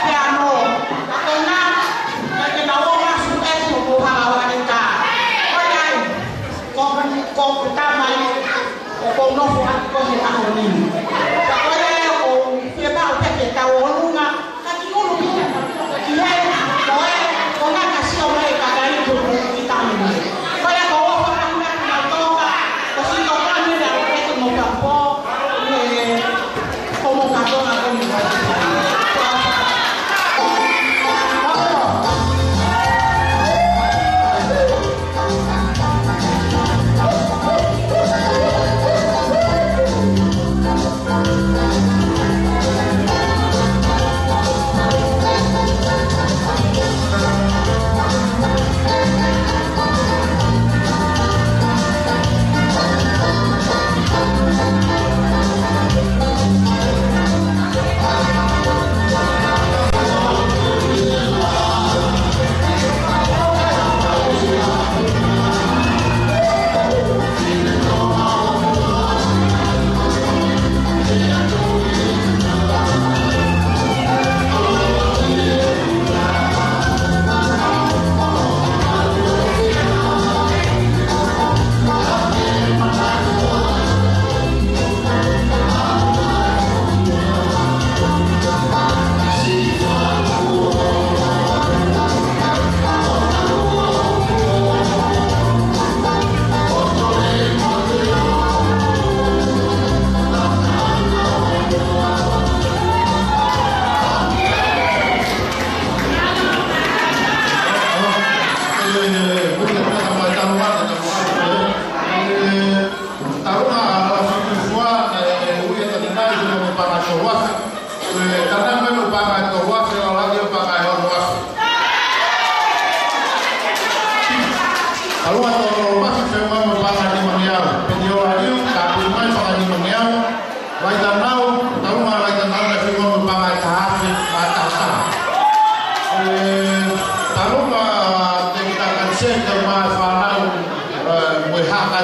Piano,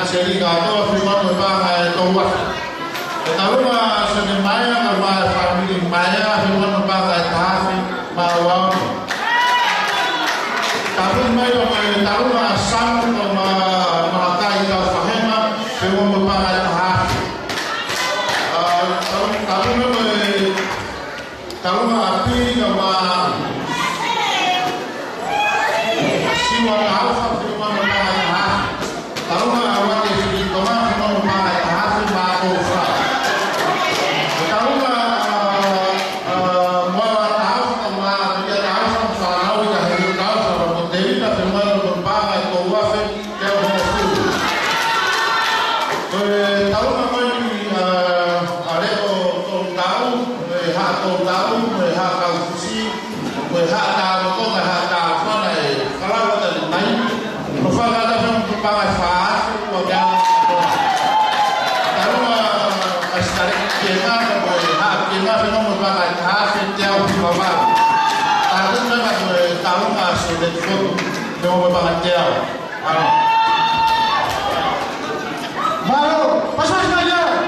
seri kado firman bang towa. Kalau mah seni maya kalau family maya firman bang tahafi mawam. Tapi maya kalau mah sam kalau makai kau faham firman bang tahafi. Kalau mah api kalau siwa alfa firman bang tahafi. Kalau mah awak itu firman bang tahafi ma'ofa. Baru, pasang saja.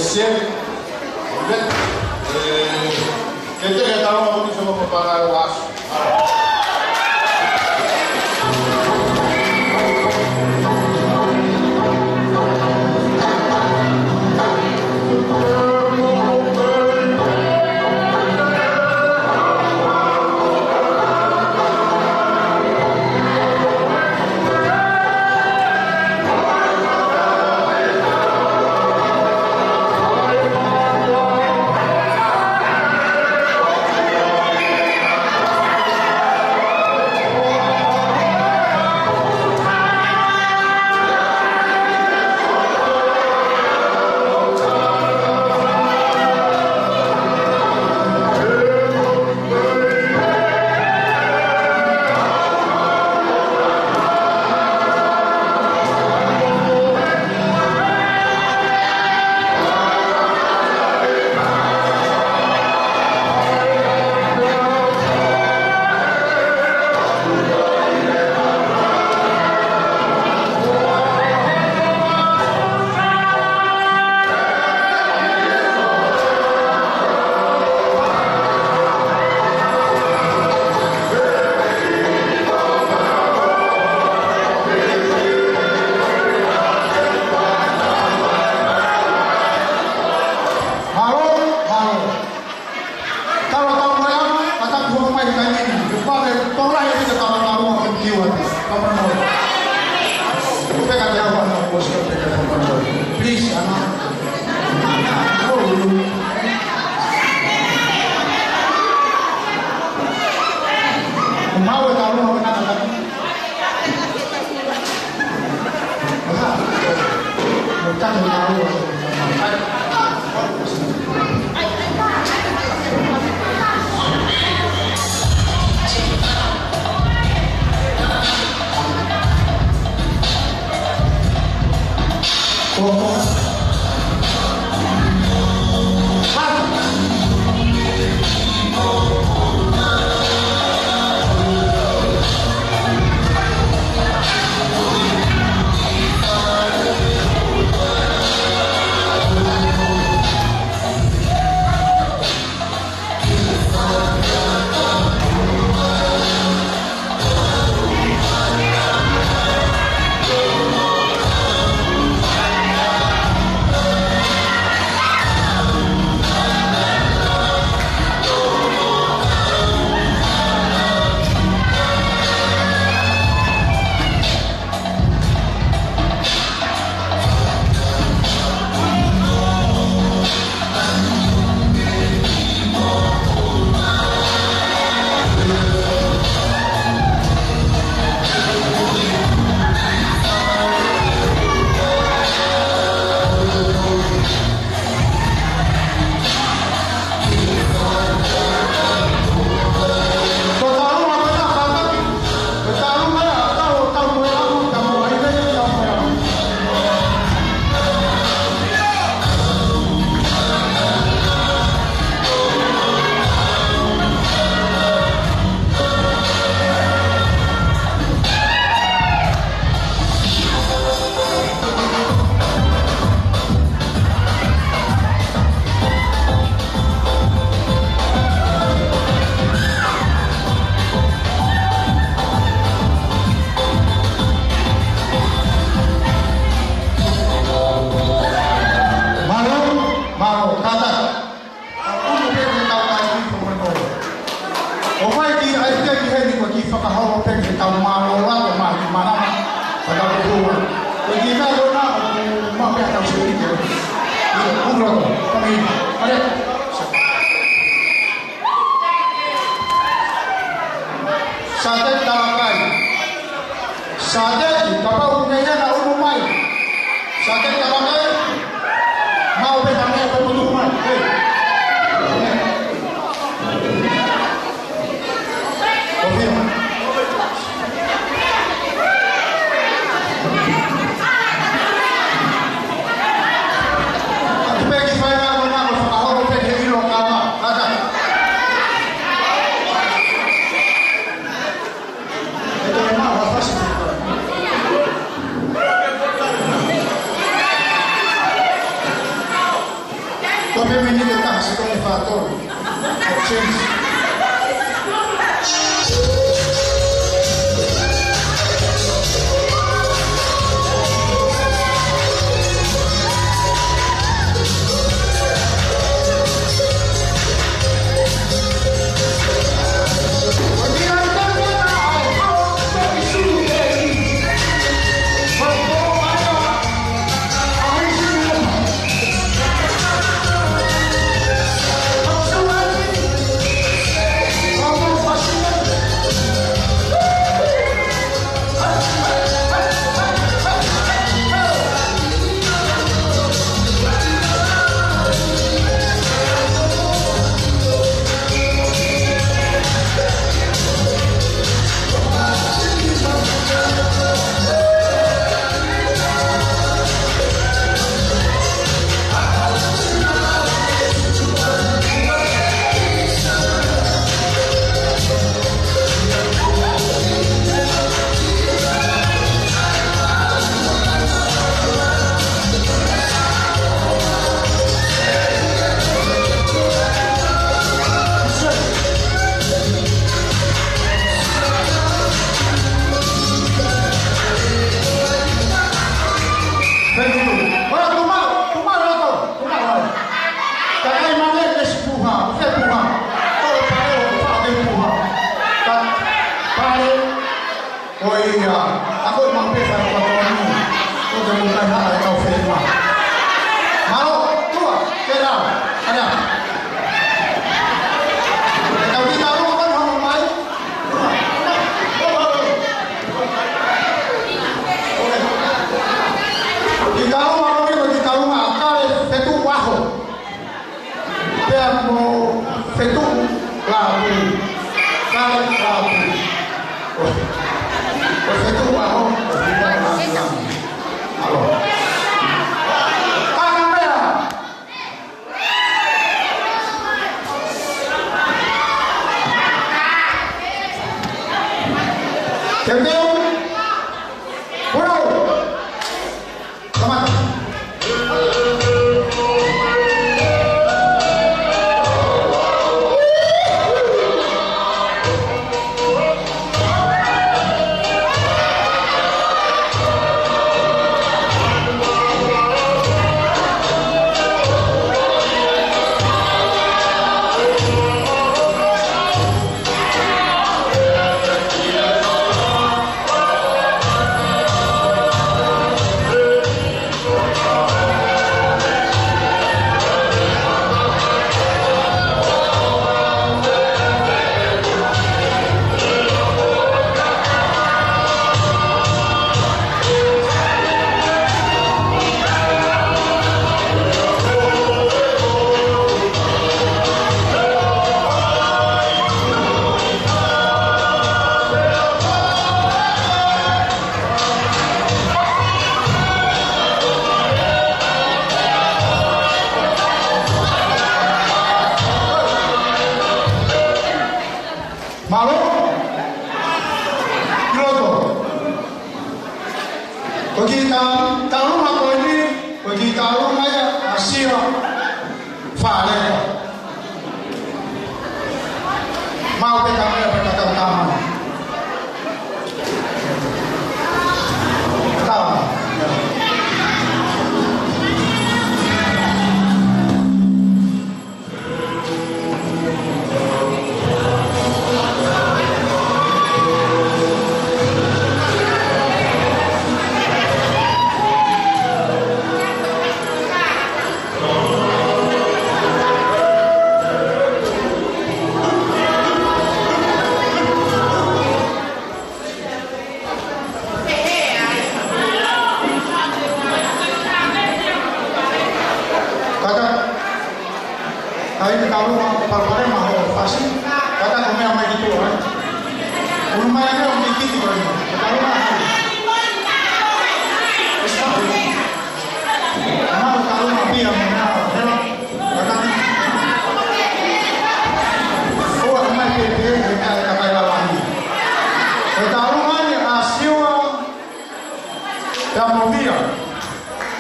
Presidente, gente que estaba muchísimo por pagar el vaso. Please, fator. Change.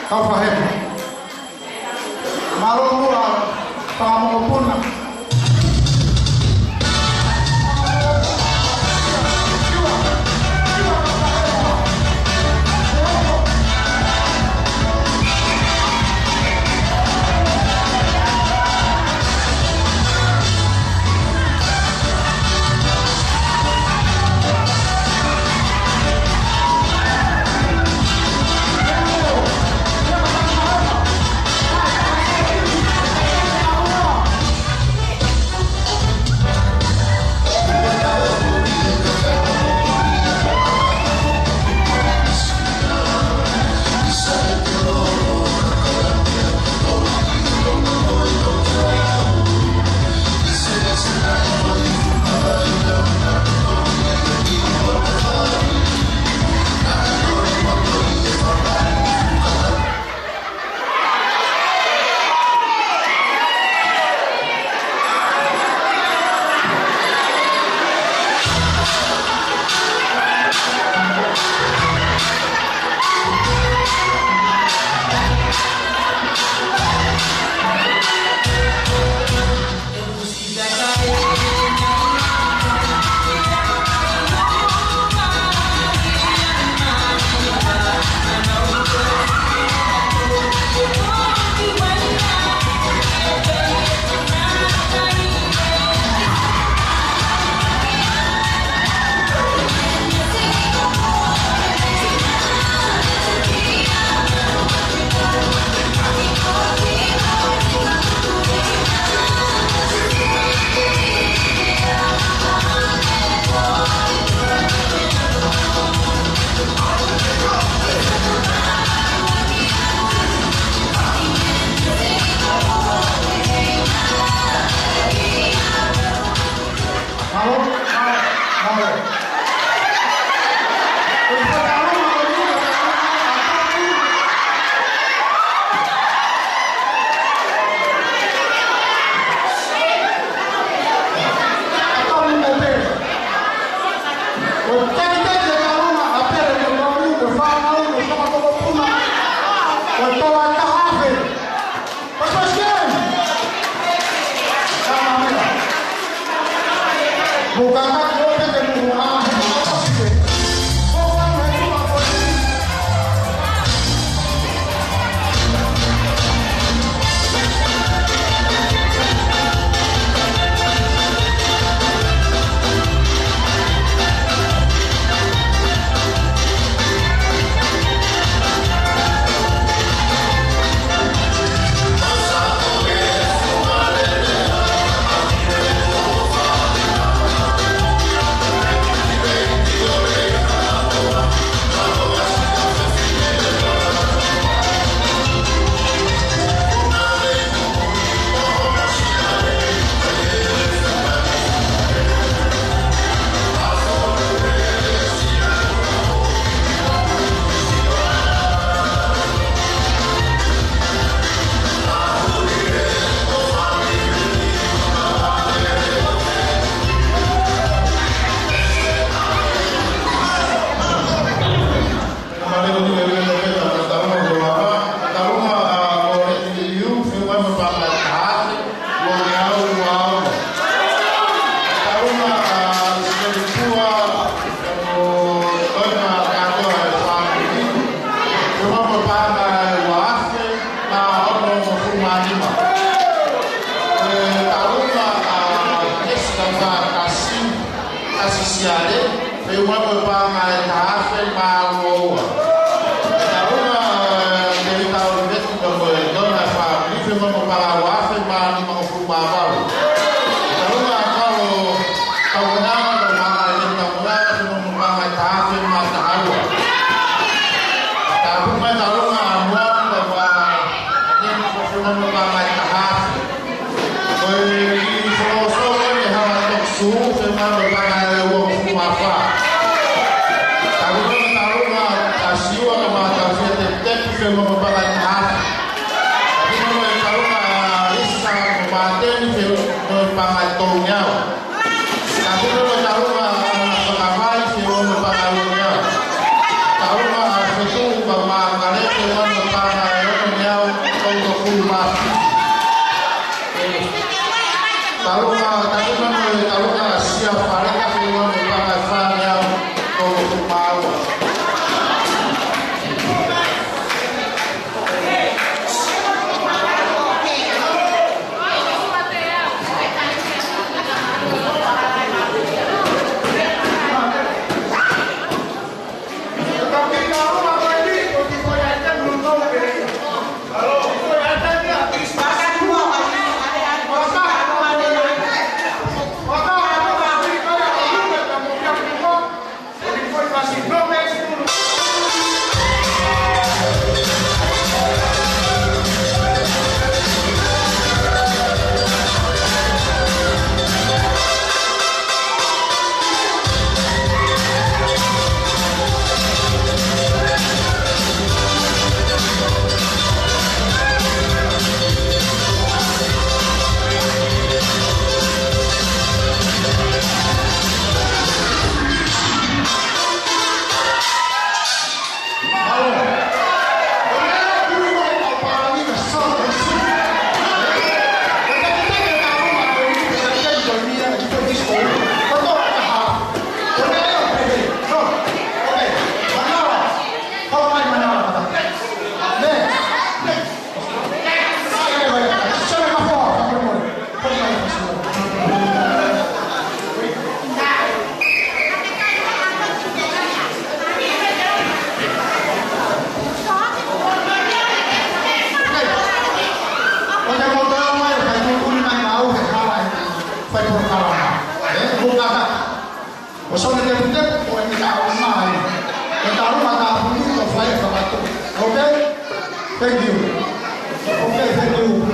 Kau faham? Malu pula, kamu pun Thank you. Okay, thank you.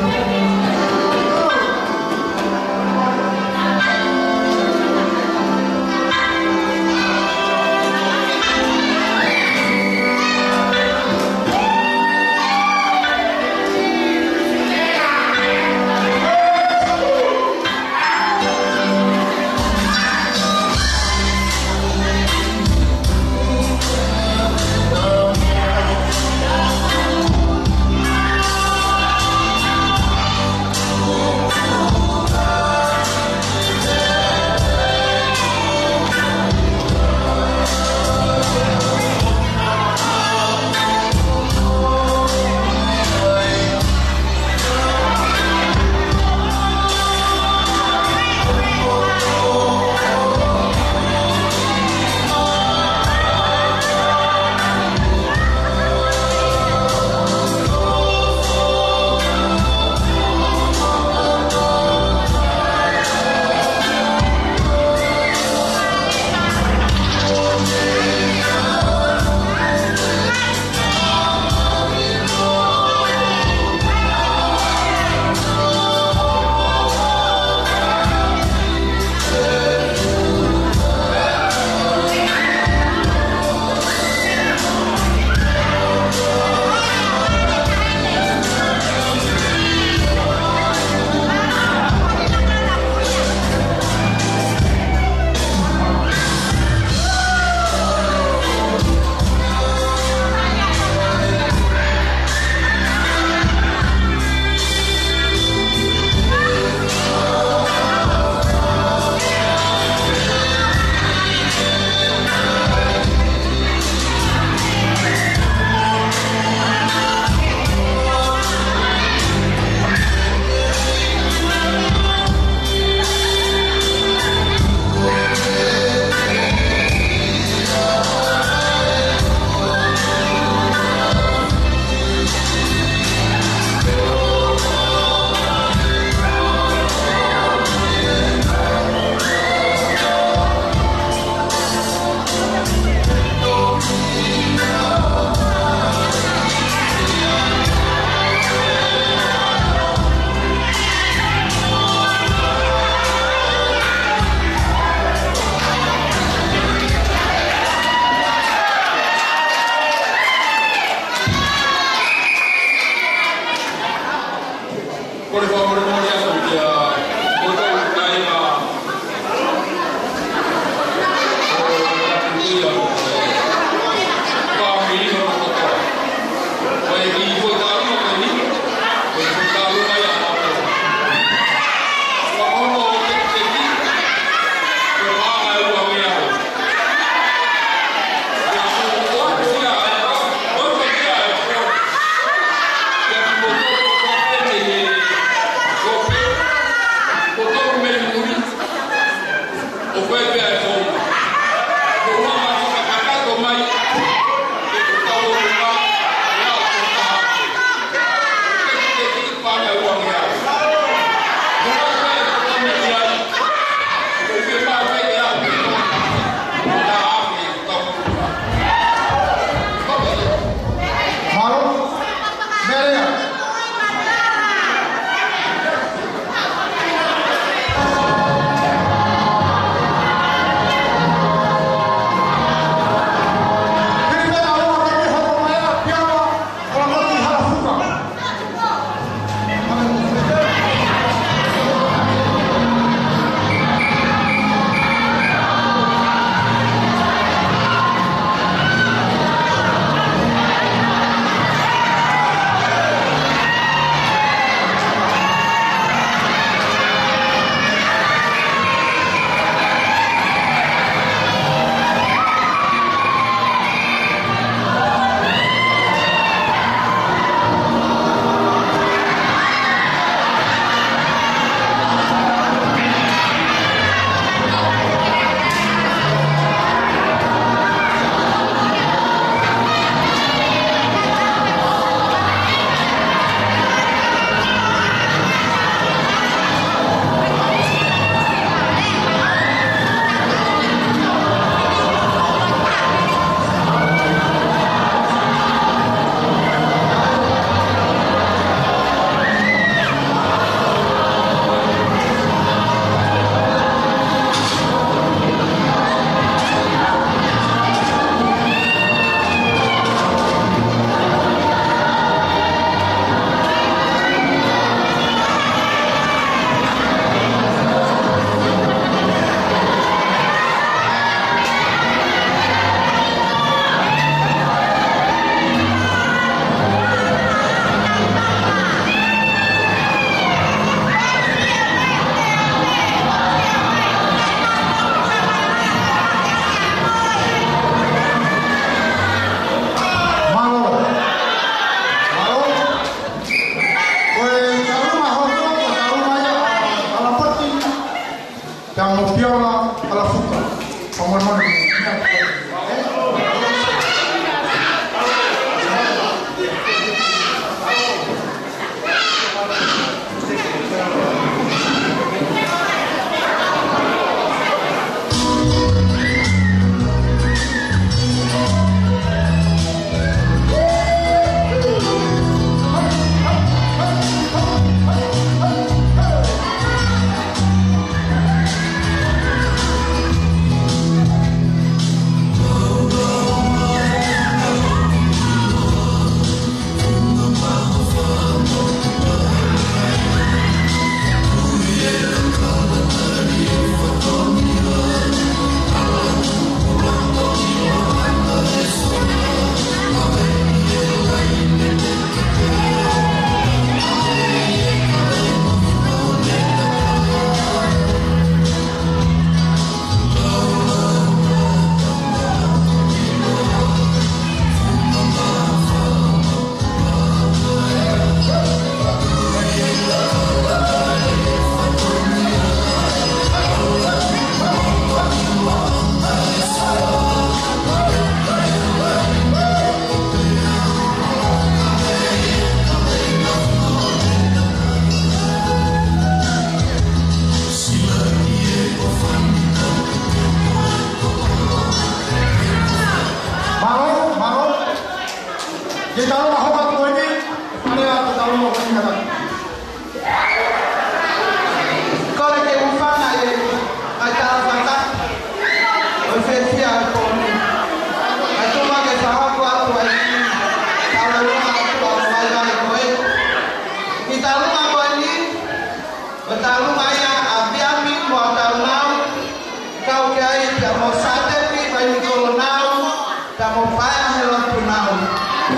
Kita rumah kau ini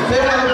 Thank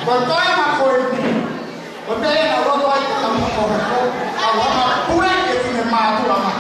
Kotoy makoy ni. Kotoy na rotoy ka mo ko ko. Awa pura ke tine ma tu ama.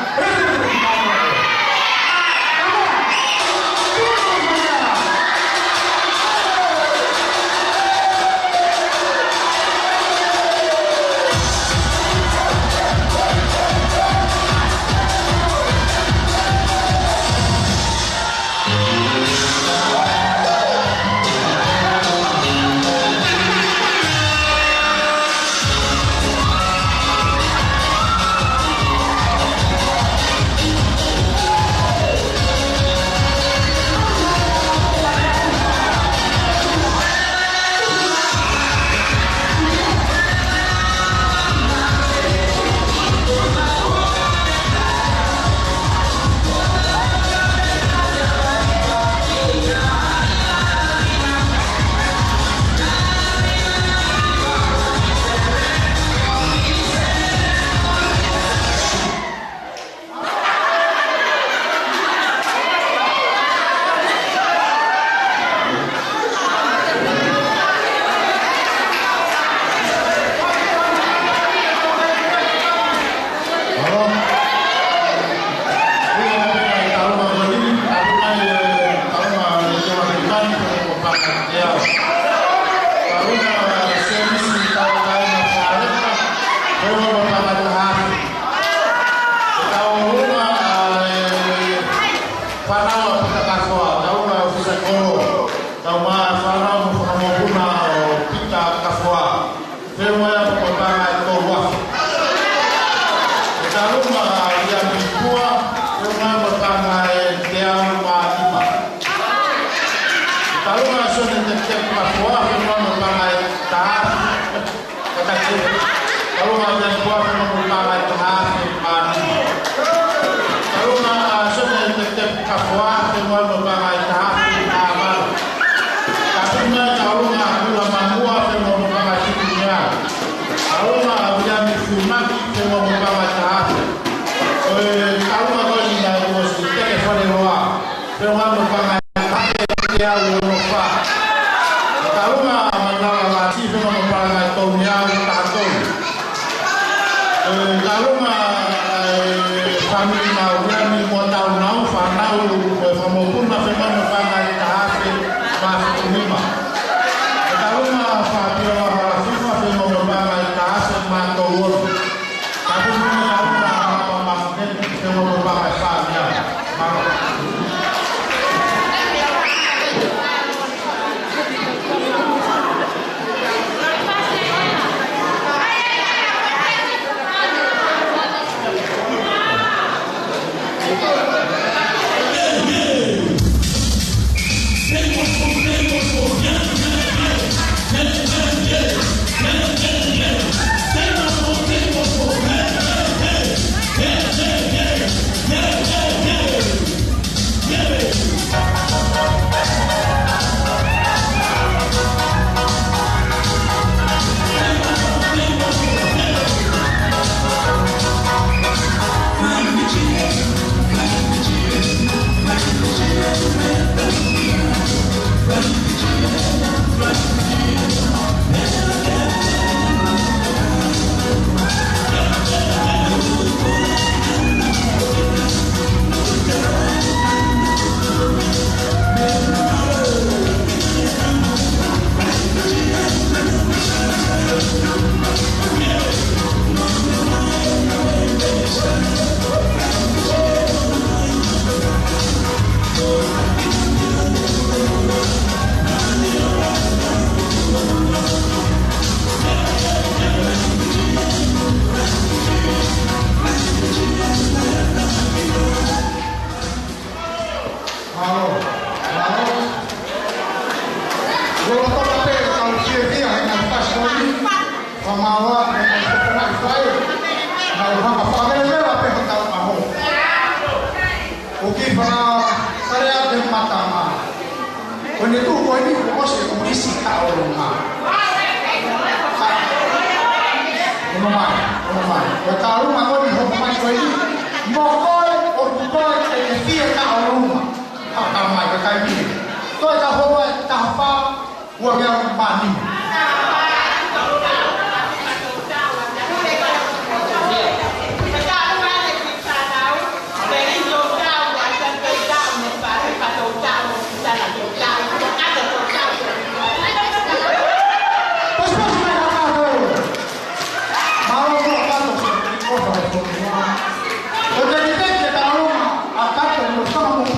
Tôi ta hô ta pha của nhau bản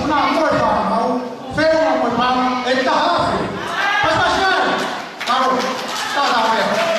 Não, foi mal. Fez uma foi mal. Ele tá rápido. Mas baixando. Parou. Tá lá, velho.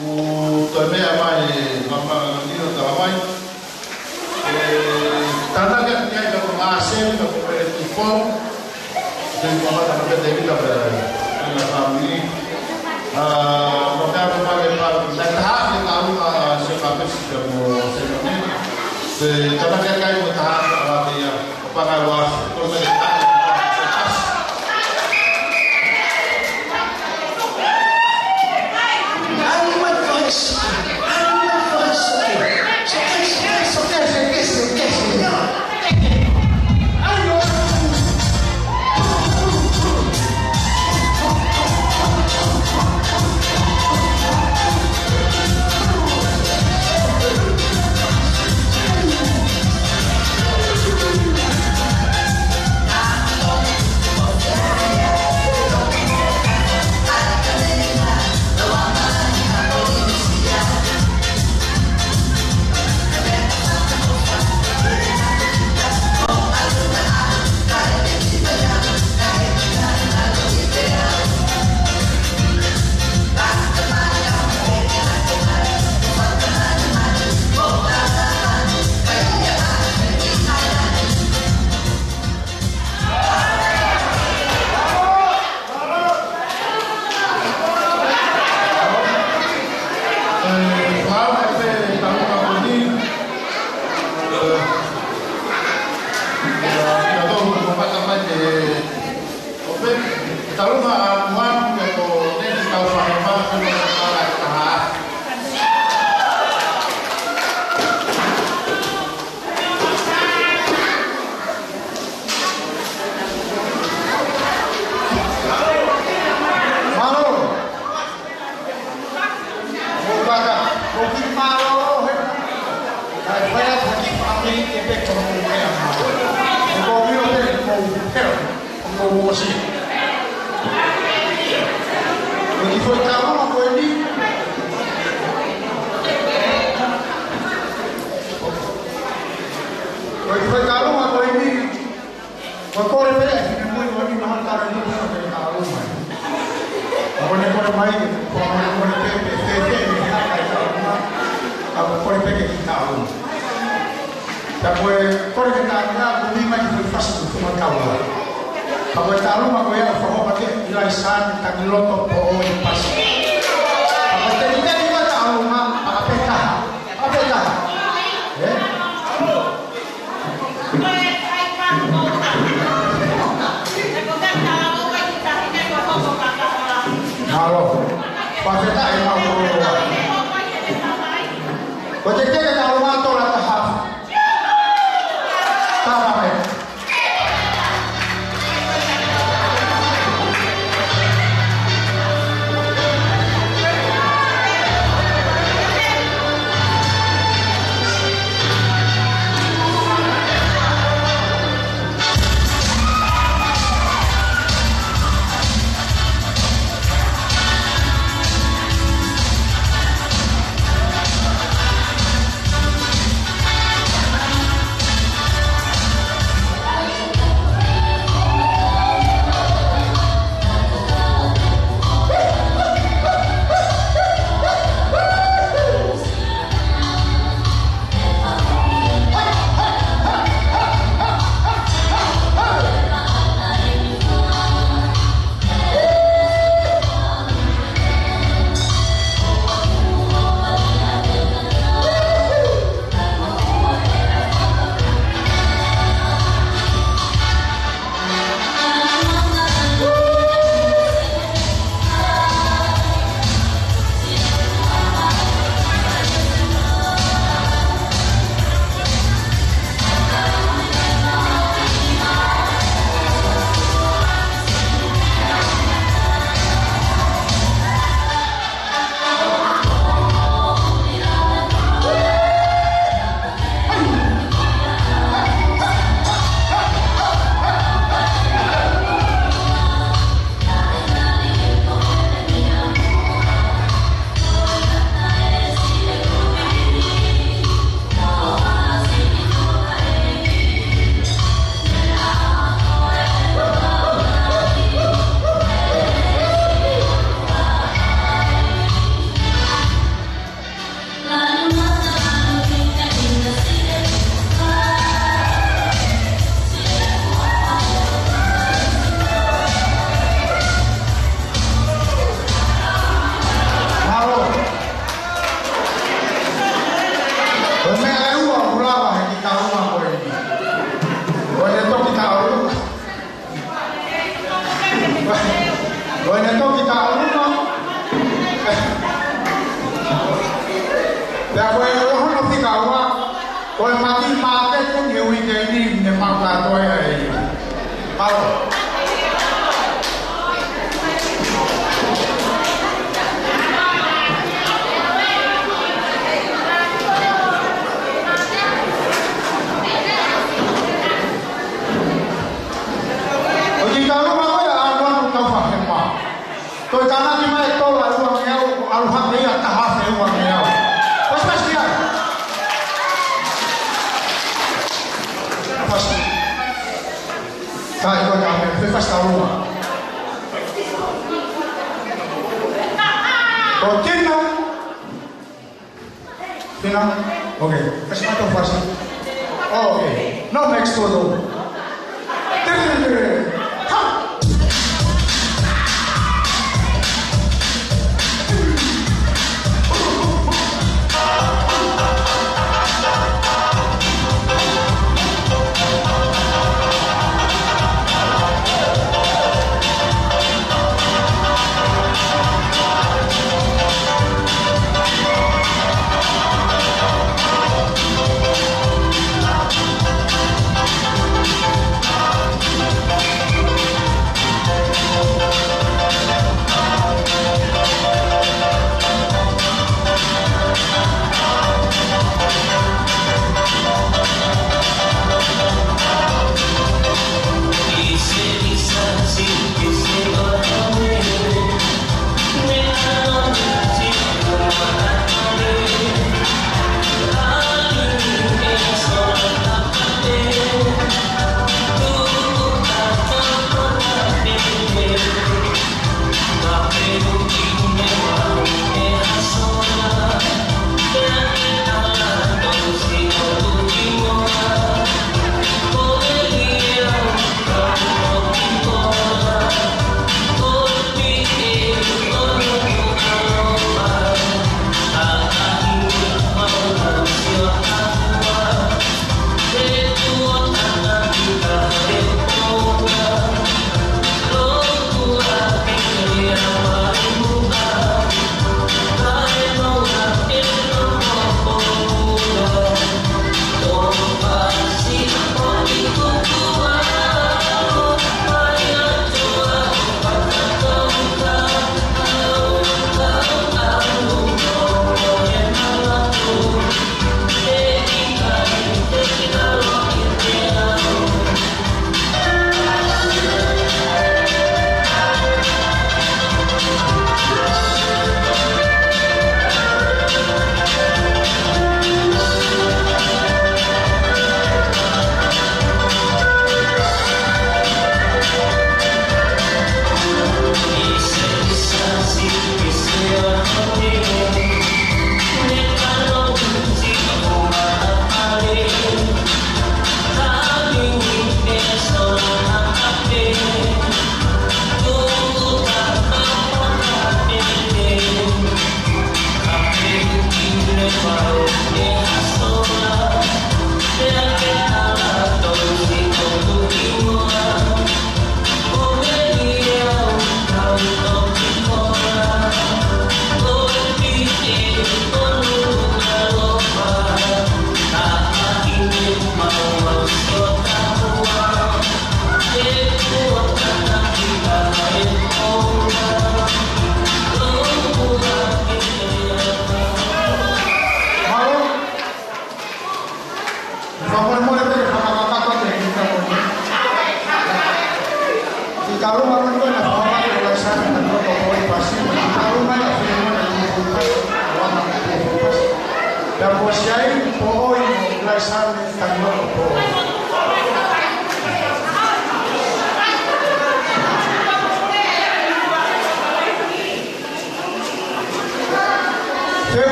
Utamea mai mama nino talamai. Tanah kan dia ada pengasih, ada penelitian, dan mama tak ada lagi tak ada kami. Maka berbagai dan tahap yang tahu sebabnya sudah mau sebenarnya. Tanah kan kaya tahap dia pengawas pemerintahan. Bueno, esto kita uno. Después no fica agua. Pues mati mate con que hoy que ni me mata todo ahí. Malo. Tôi ta nói như vậy tôi là uang nghèo, ăn hàng đấy là ta hát phải uang nghèo. Pas pasti ya. Pasti. Kai kau jangan bebas tahu. Kau kena. Kena. Okay. Kasih mata pasti. Oh, okay. No next to do.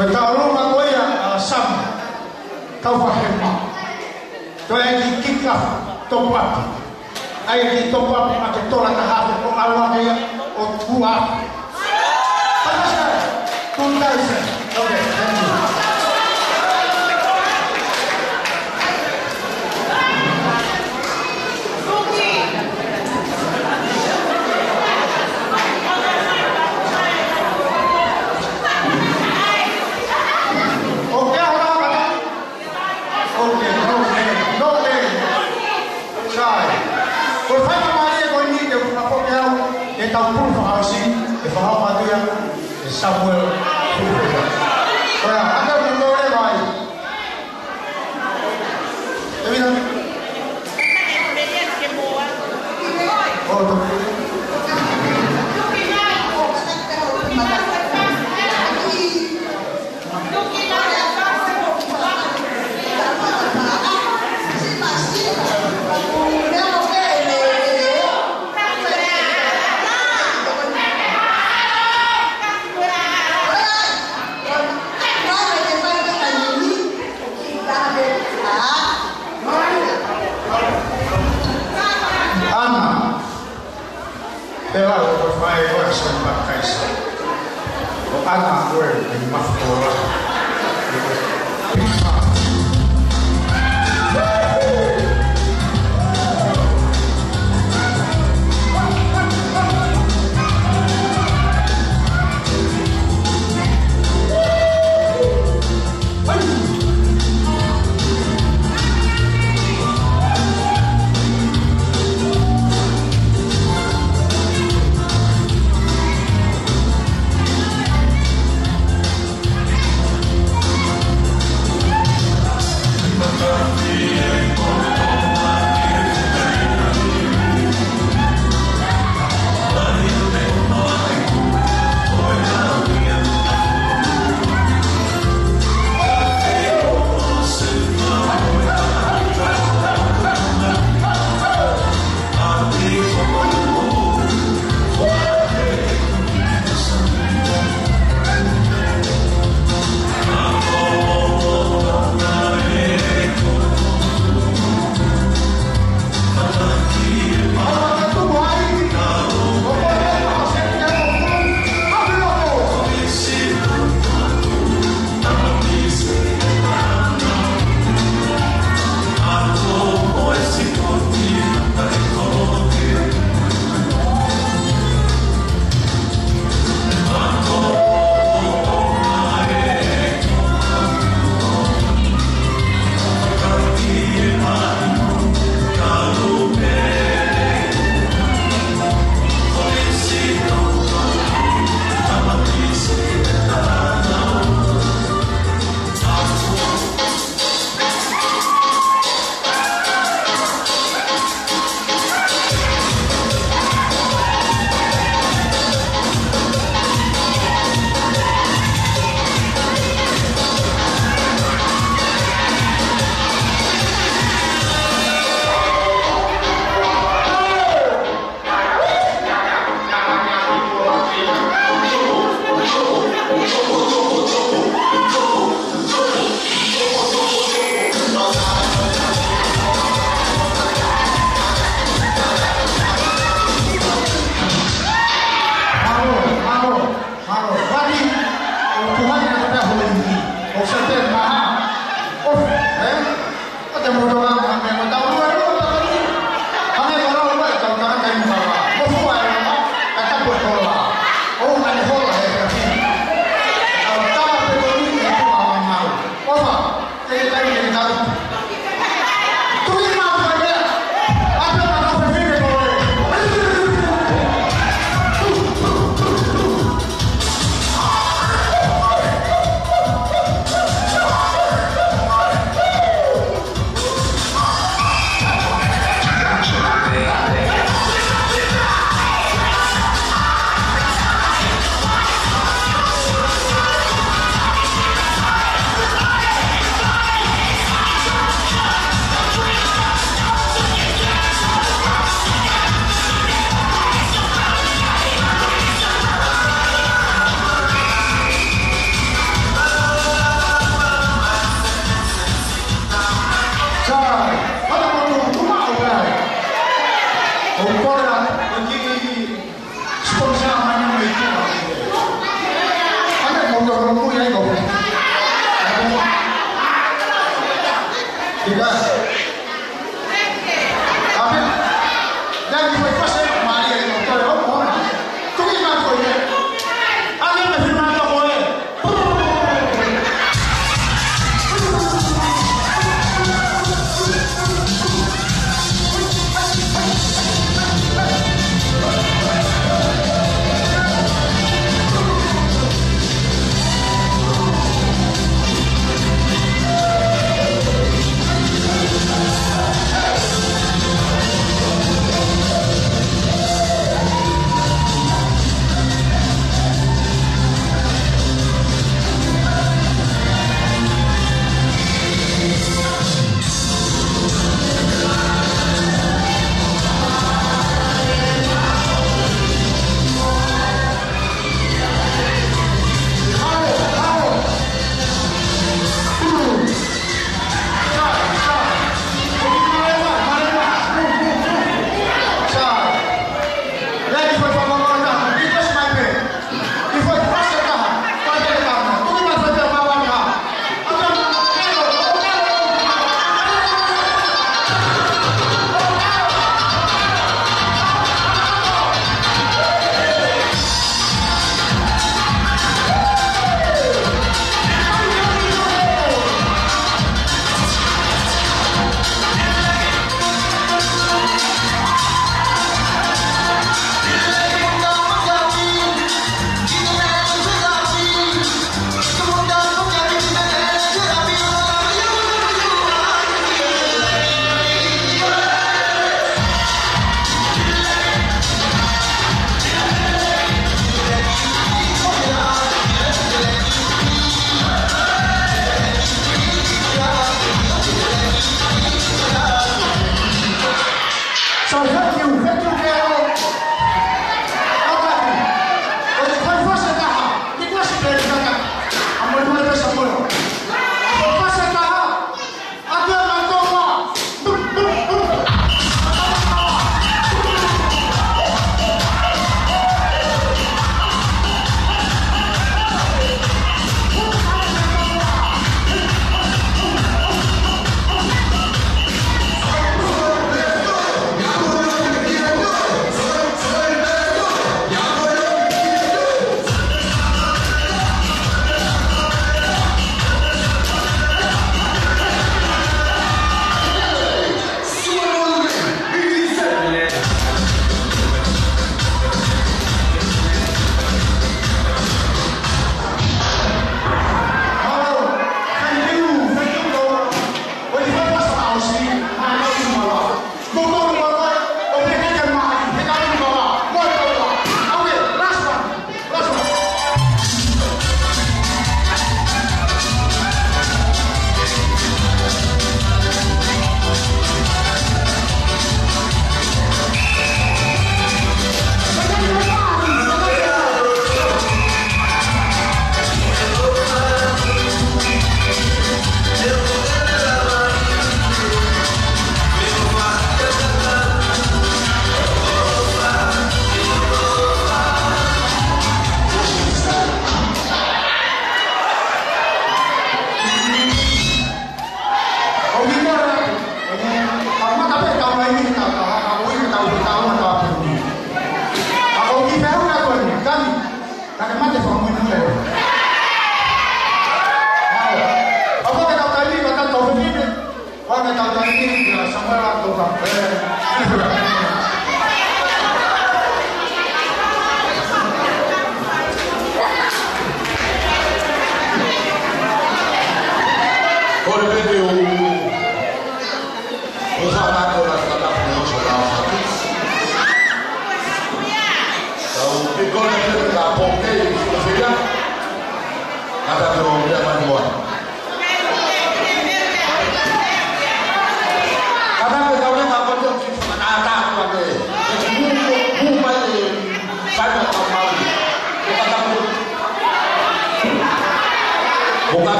Koe tauruma koia sama. Kau wahema. Koe ki kika topapi. Ai ki topapi ma ke tola ka hape o alwa kaya o tua. Tanasa. Tundaisa. Okay, thank you. Então, por favor, sim, eu vou fazer Samuel. Olha, até o meu vai. Tá vendo? Anak gue yang mafkora.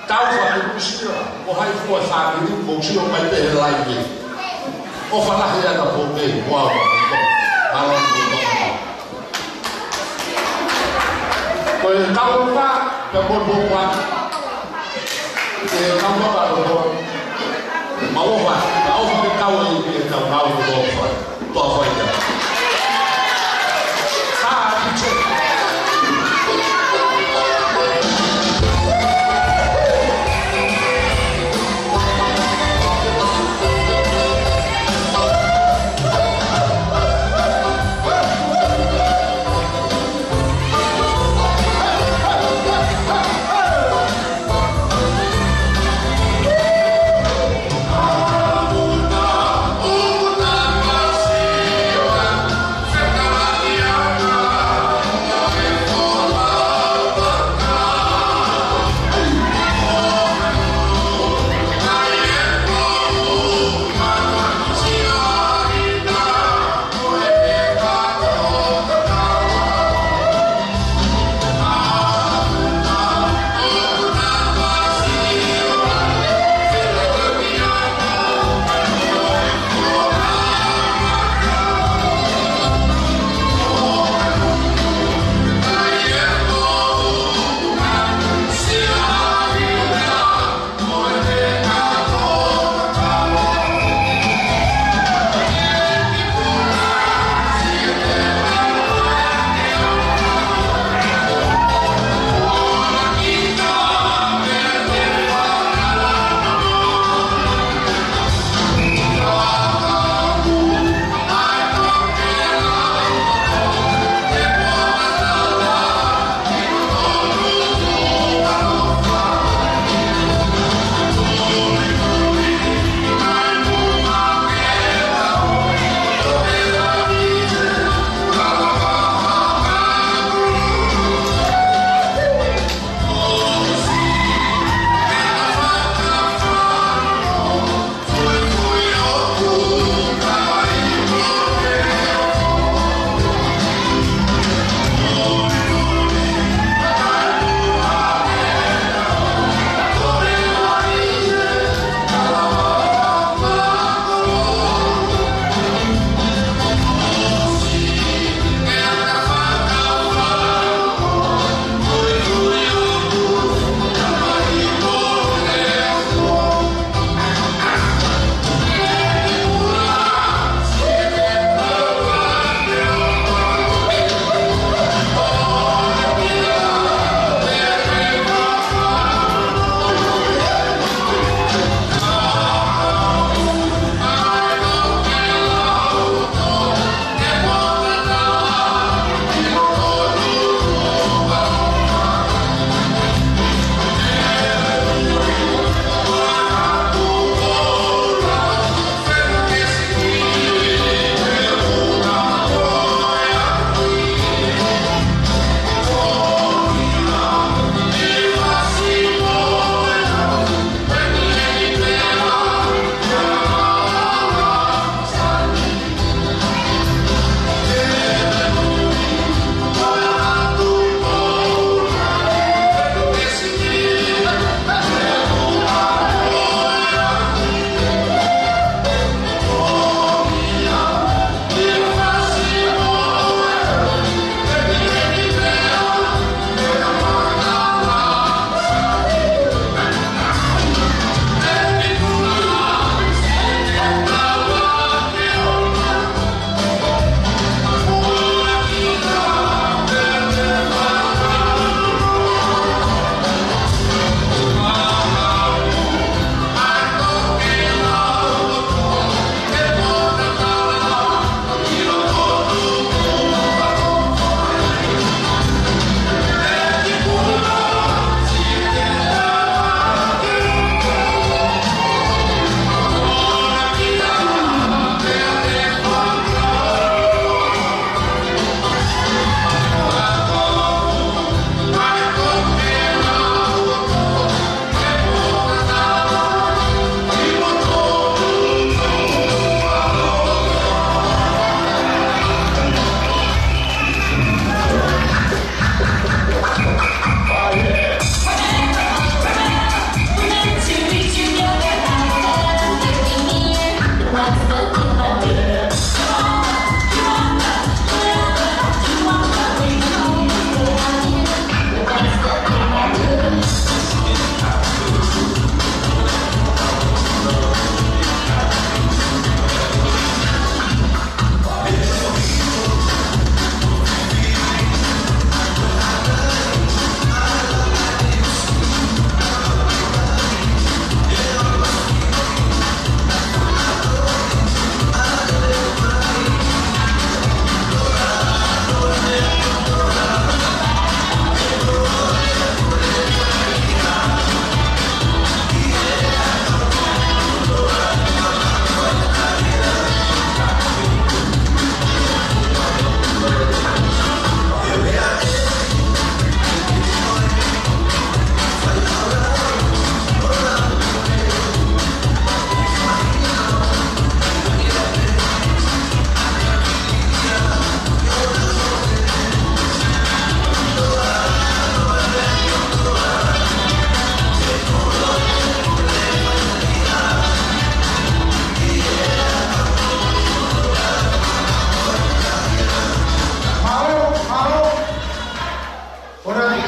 Taufa al-Mushira hai fua sa ni mo si o mai te lai ni o fala he ata po ke wa ala ko ko ka pa pe mo bo wa e ka mo ba do ma o wa ka o ke ka wa ni ke ka ma o do fa to fa ida ha ti che Una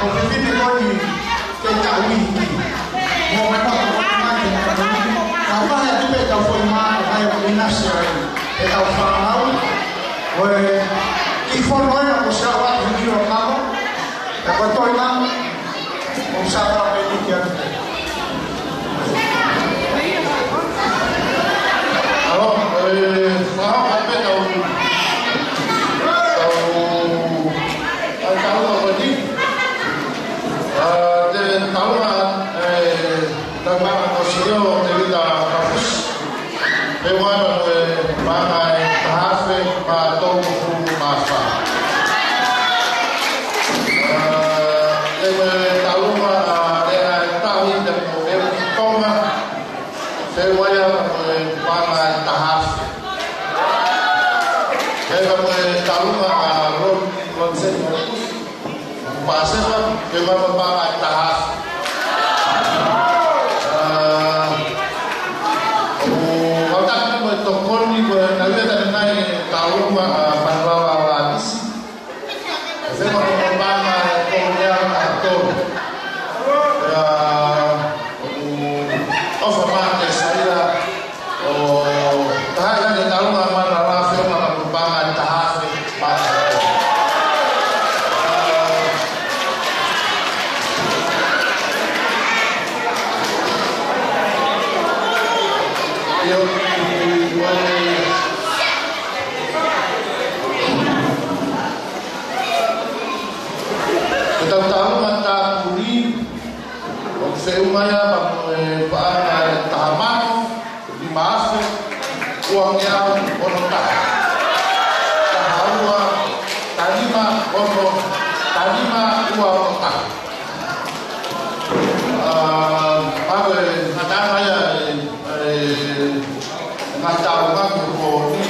Kau fikir kau ni kecak ni. Mau apa kau main dengan ni? Apa yang tu kau format, apa yang minasnya? Kau faham? Oleh informoi aku siapa yang dia kamu? Dapat tahu kan? Usaha pendidikan. Halo, mau apa tahu? Tahu apa ni? Dan tahu dalam konsio dari kampus, lewat bangai tahap atau masa. Tahu tahu dan koma, saya bangai tahap. Saya tahu konsep bahasa memang bangai tahap. Tokon ni bernaga dan naik tahu panwawa hadis. Saya mahu membangun komunian atau overmarket saya. Tahu yang tahu mana rafia mahu membangun tahap pada. Kita tahu mata kuri, seumanya pak tahaman di masa uangnya konotak, tahawa tanima kono tanima uang kotak. Apa kata saya ngatakan aku ni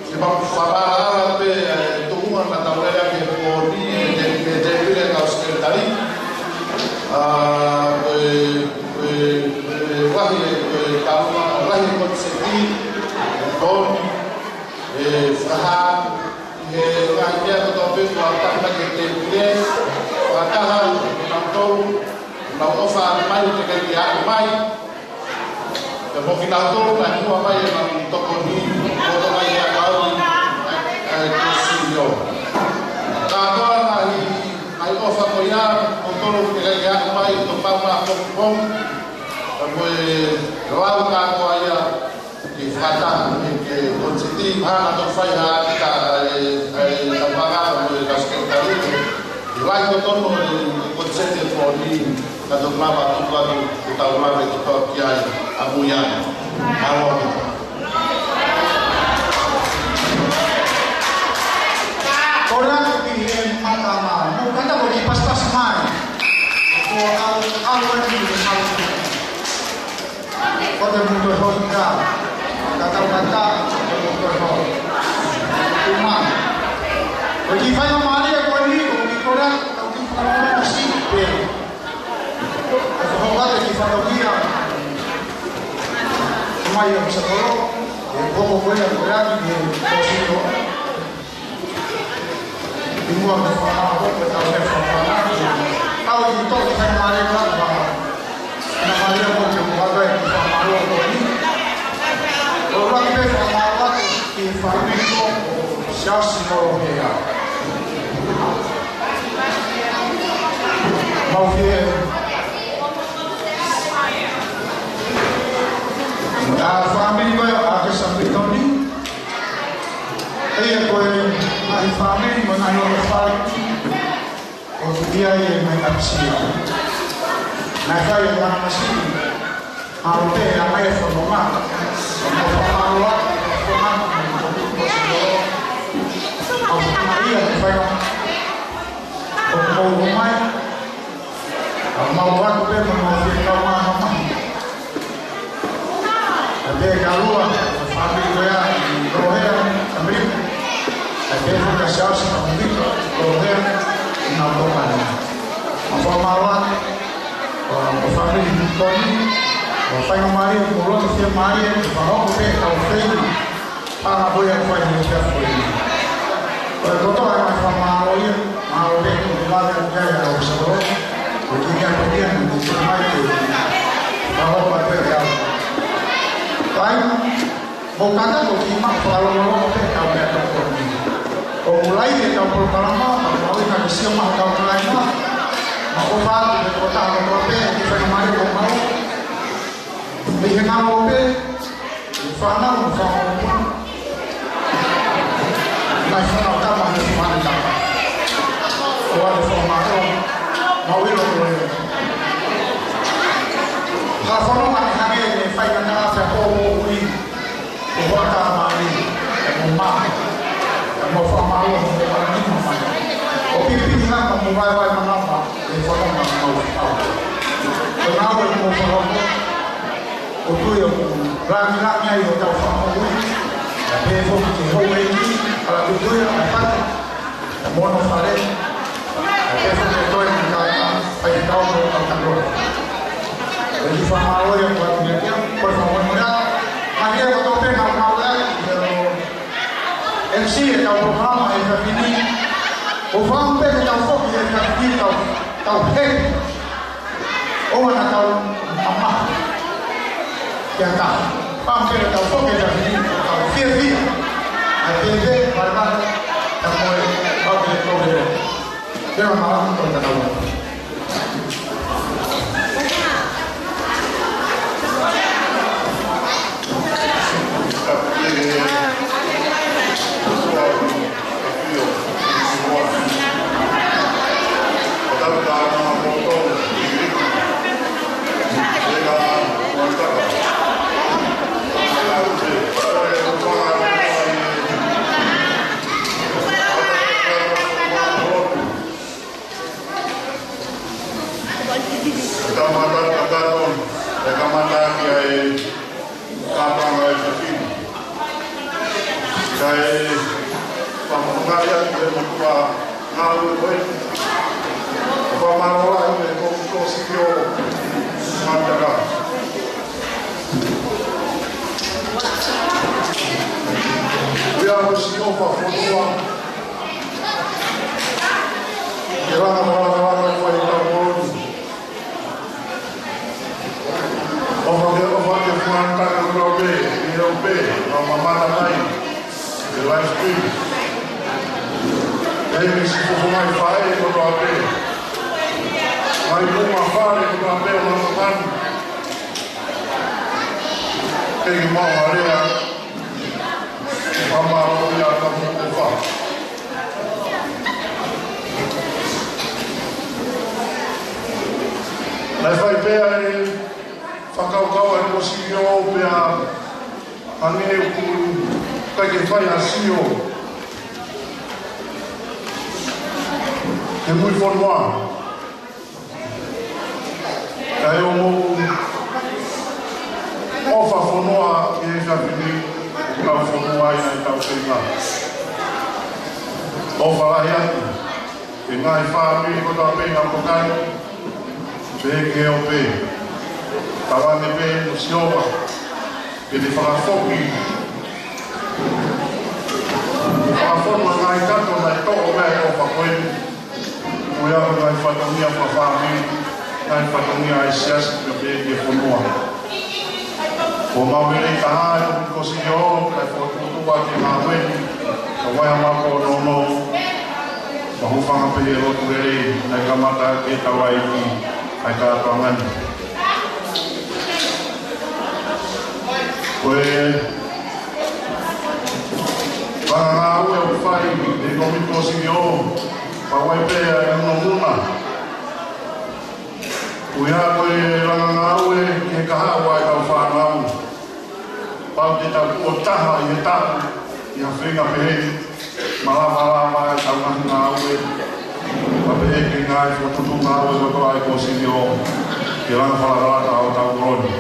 sebab sabar apa tuhan kata mereka ke poni dari kau sekali wahai konsepsi poni faham wahai atau topik waktu lagi terbias waktu hal atau laufan mai dengan dia mai. Kalau kita tahu kan apa yang toko ni, foto mai yang baru, studio. Kalau hari offer koya, foto dengan mai tempat nak pom, kalau kan koya di kata ke konsepsi atau file kita tempat kasih tadi, lain foto konsepsi poni. Kata pelaba tu kita ulama kita kiai Abu Yan awam. Orang pilih mata bukan tak boleh pas-pas main. Awal ni malu. Kata muda honda, kata muda honda. Cuma bagi saya mari aku ni orang mesti pilih. Kalau di Falogia, semua yang bisa tolong, pokok yang berani di posisi dibuat ke Falogia, bertahan ke Falogia. Kalau itu kita mari kan bahawa nama dia pun berbagai di Falogia ini. Orang di Falogia di Falogia siapa Falogia? Mau dia family ko yung aking sampito ni ay ako yung family mo na yung family o dia yung may kapsiya na kayo yung masih haute ang may forma ang pangalawa ang Maria di kayo o umay ang mawag ko yung mga mama Ada kalua, family saya di Korea, Amerika. Ada yang kasih sama Amerika, Korea, Napoleon. Apa malam, family di Korea, apa yang mari, pulau tu mari, bahawa kita tahu sekali, para boleh apa yang kita boleh. Kalau kita orang family wale kujaya na ushauri kuingia pia ni kutumai bahwa pada yang lain bukannya bukima kalau mau kita berada di mulai kita berlama mau kita siapa kau lain mau faham di kota Morobe di Fernamari mau bikin Morobe di Fana mau nasional utama di mana Wale formato mawilo kule. Hafono manihage ni faida na afya kwa uli. Kuwata mali. Mumma. Mofamalo kwa nini mfanya. Opipi hapa mumbai wa mama ni fono mama. Tunawe mofamalo. Otuyo rangi hiyo tafahamu uli. Pepo kihowe ni ala kutuyo apata. Mono fare. Eso que estoy en el caso del el difamado y el cuatrinación, por favor, mirad, María de Tope, pero en sí, el programa es definir, o van a ver el enfoque y el capítulo, tal gente, o van a tal mamá, que acá, van a ver el enfoque y el capítulo, tal 10 días, a que ve, para como el programa. Pero malam untuk tahu. É muito formal. Aí ofa fonoa que já vini ao fonoa e aí tal feita. Ofa lá e ngai fami quando a pena tocar pegue o pé. Tava me bem no senhor que de falar fogo. A forma ngai tanto na toco bem ofa foi. Kuya ngai fatonia pa fami ngai fatonia ai sias que pegue fonoa. O mawele taha ko sinyo kai foto tu wa ki mawe ko wa ma ko no ba hu fa pe ro tu re nai kamata ke tawai ki ai ka pangan ko ba na o fai de ko mi ko sinyo pa wa pe ai no luna kuya ko ranga awe ke ka wa ka fa na pau te tau o taha i e tahu i a whenga pehe malama tau nahi ngā ue a pehe ki ngā i whatutu ngā ue wato ai ko sini o ki ranga whalarata o tau koroni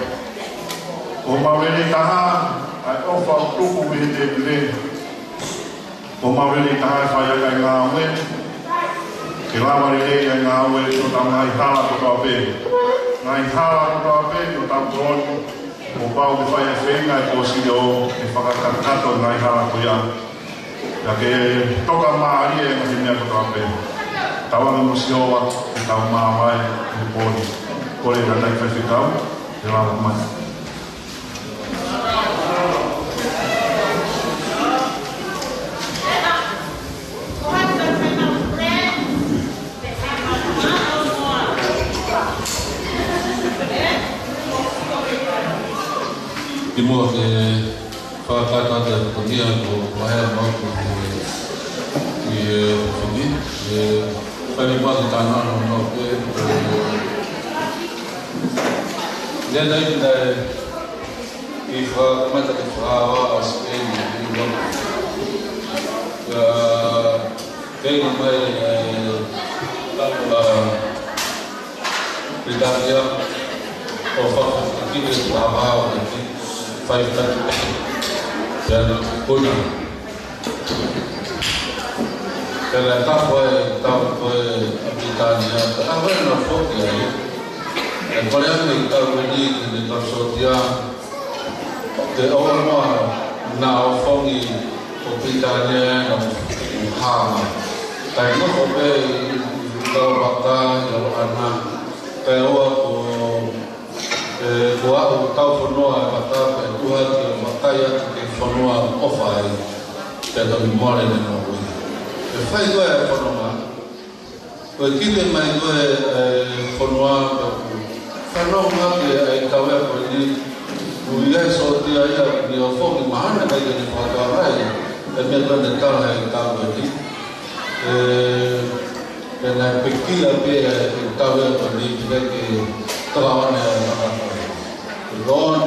o mawere taha ai ofa o tuku i te pire o mawere taha e whaiaka i ngā ue ki rawari e i ngā ue o tau ngā i hala ko tau pehe ngā i hala ko tau pehe o tau koroni o pau te whai e whenga e kōsi o e whakakakato ngai hala ko ia. Ia ke toka maari e ngahi mea ko tāpe. tawangi musioa e tau maawai e pōni. Kore ranai whaiwhikau, te rāwa mai. Ki mua ke whakatata te kunia ko wahea mauku ki whingi. Whai wāki tānano no ke. Nena i nei i whakamata ke whaawa a Spain i waku. Kei mai Italia o whakakiri te whaawao e ki. Fai tatu dan kuna kalau tahu aplikasinya apa yang nak ya dan kalau yang kita beli di konsorsium ke orang nak fongi aplikasinya nak ham tapi nak apa kalau bakal kalau anak kalau Kua tau whanua mata pe tua ki mataia ki whanua ofai te tau more ne no ui. E whai koe e whanua, koe kite mai koe whanua pe ku whanua ke e kawe koe ni ui e so tia ia ni o whoki mahana kai ni whakua rai e mea koe ne tau hei kawe ni. E nai pekila pe e kawe koe ni ki ke Tawane Ron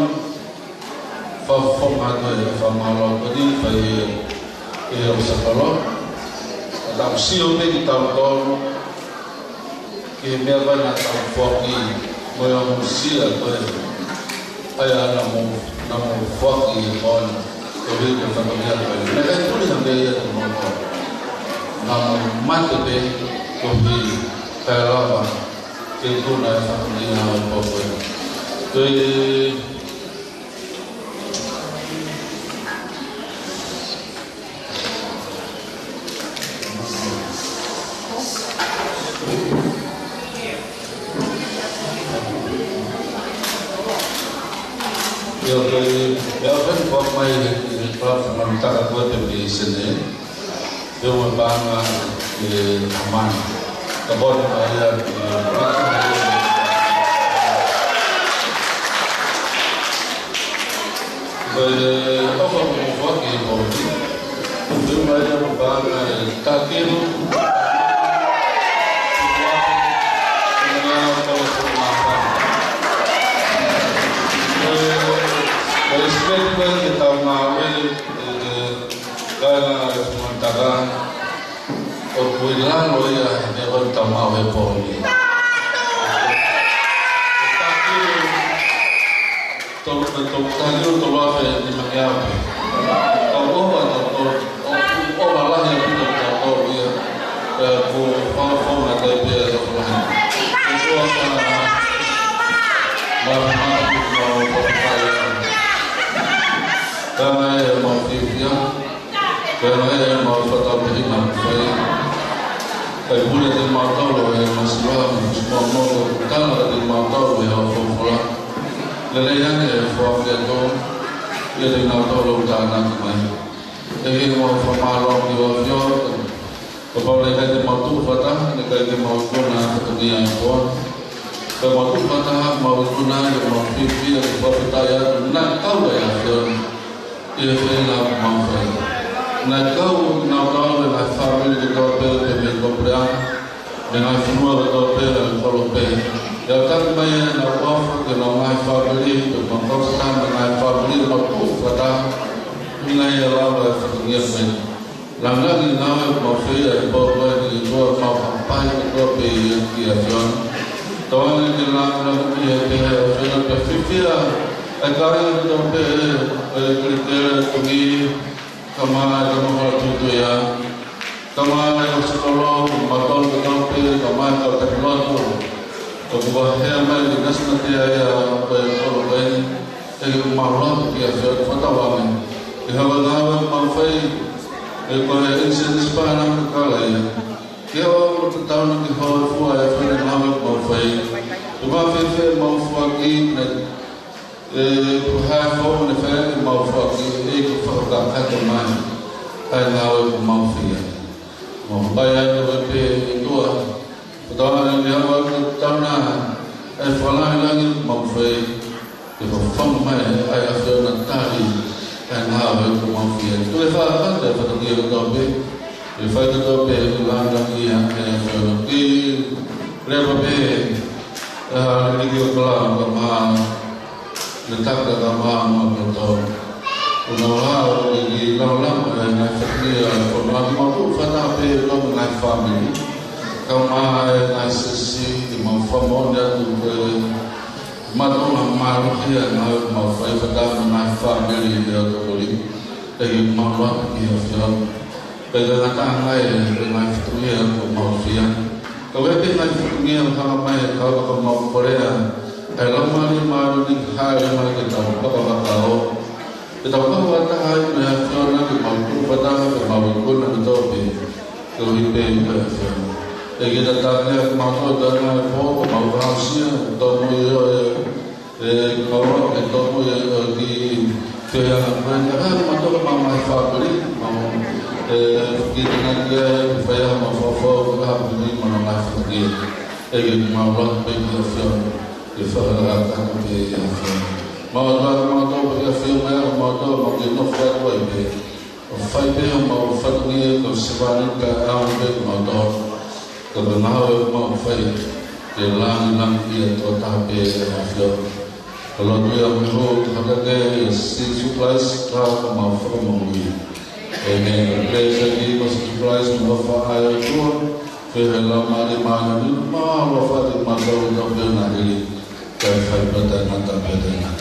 Fafomado Famalo Badi Fai Osapalo Tam Sio Begi Tam Ki Melvana Tam Foki Moyo Musia Koe Aya Namu Foki On Koe Koe Familia Koe Naka Tuli Hambe Ia Tumoto Namu Mate Be Koe Kaya Lava Ke Tuna Familia Koe Koe Eu aprendi um pouco mais para montar a coisa de cena. Eu vou para a mãe. Acabou de fazer eu vou aqui por aqui. Eu vou para aqui. Respeito que está uma vez cara montada o cuidar lo ia de volta mal é por ali. Tô lá de manhã. O lá é tudo ia vou na TV Kami mau vivia, kami mau foto beriman saya. Kami boleh di mata lo yang masih semua mau kalau di mata lo yang formula. Lelayan yang formula itu, ia di mata lo tanah kami. Ini mau formal di wajah. Kalau mereka di mata foto, mereka di mata na kemudian pun. Kalau mata foto mau guna yang mau vivia di foto ya, nak tahu ya film. Ia fela mampai. Na kau na kau na family de kau pe me comprar. Dengan semua kau pe na kau pe. Ya tak mai na off ke na mai family ke kau sekarang na family waktu kata nilai lawa sebenarnya men. Langgar ni na mau fe bawa di dua mau sampai kau pe ia John. Tahun ini langgar ia pe fe fifia. Agora eu quero comer camarada no tudo ya, camarada sekolah, makan kita camarada teknologi, kemudian mai di nasib dia ya, kalau ini malam dia sudah fatawamen, kalau dah mampai, kalau insan sepanjang kali, Kia o te tauna ki hoa fua e whare nawe mau whai. Te mawhewhe mau fua ki ne hae whau ne whare mau fua ki e ku whakakaka mai. Hai nawe ku mau whia. Mau pai ane wai pe i tua. Patawana ni hawa ki tauna e whalai langi mau whai. Te whawhanga mai ai a whiona tari. Hai nawe ku mau whia. Tu e whakakaka e whatakia ka tau pe. E whai ka tau pe e langa ki a e whiona. Ki rewa pe Niki o kala ka maa, le taka ka maa ma ka tau. Kuna wala ki lau lama e nai whakia, kuna ki mau whata pe lomu nai whamini. Ka maa e nai sisi, ki mau whamone atu pe matunga maruhi e nai mau whai whata nai whamini e atu koli. E ki mau wata ki a whiau. Pe ka ngata ngai e nai whakia ko mau whia. Kau e ngai whakia o hanga mai e kau ka mau korea. E lamari maru ni hae mai ke tau kakakao. Ke tau kakata hai me a whiona ke mau kupatanga ke mau ikuna ke tope. Ke ui pe i pe a whiona. E ke ta tākea ke mau tau tana e pōko mau kāsia. Tau mui o e kaua ke tau mui o ki whianga kwenda. Hei mau tau mau mai whapiri. Ki tina kia e whaiha mau whawhau ka hapiri mana mai whakia. E ke mau rata pe ki a whiona. Ke whakarata pe i a whiona. Mau tau mau tau pe a whiona e mau tau mau ke no whatua i pe. O whai pe o mau whatungia ko siwani ka au pe mau tau. Ka ngāo e mau whai. Ke langi i a tō tāpe e a whiona. Ka lotu i a miho te hakake i a supplies ka mau whakamongui. E nei ka pleasure ki ko supplies mo whaai o tua. Whihe lau mari mana ni maa wa whati matau i tau pēna hiri. Kai whai pata ngata pēta ngata.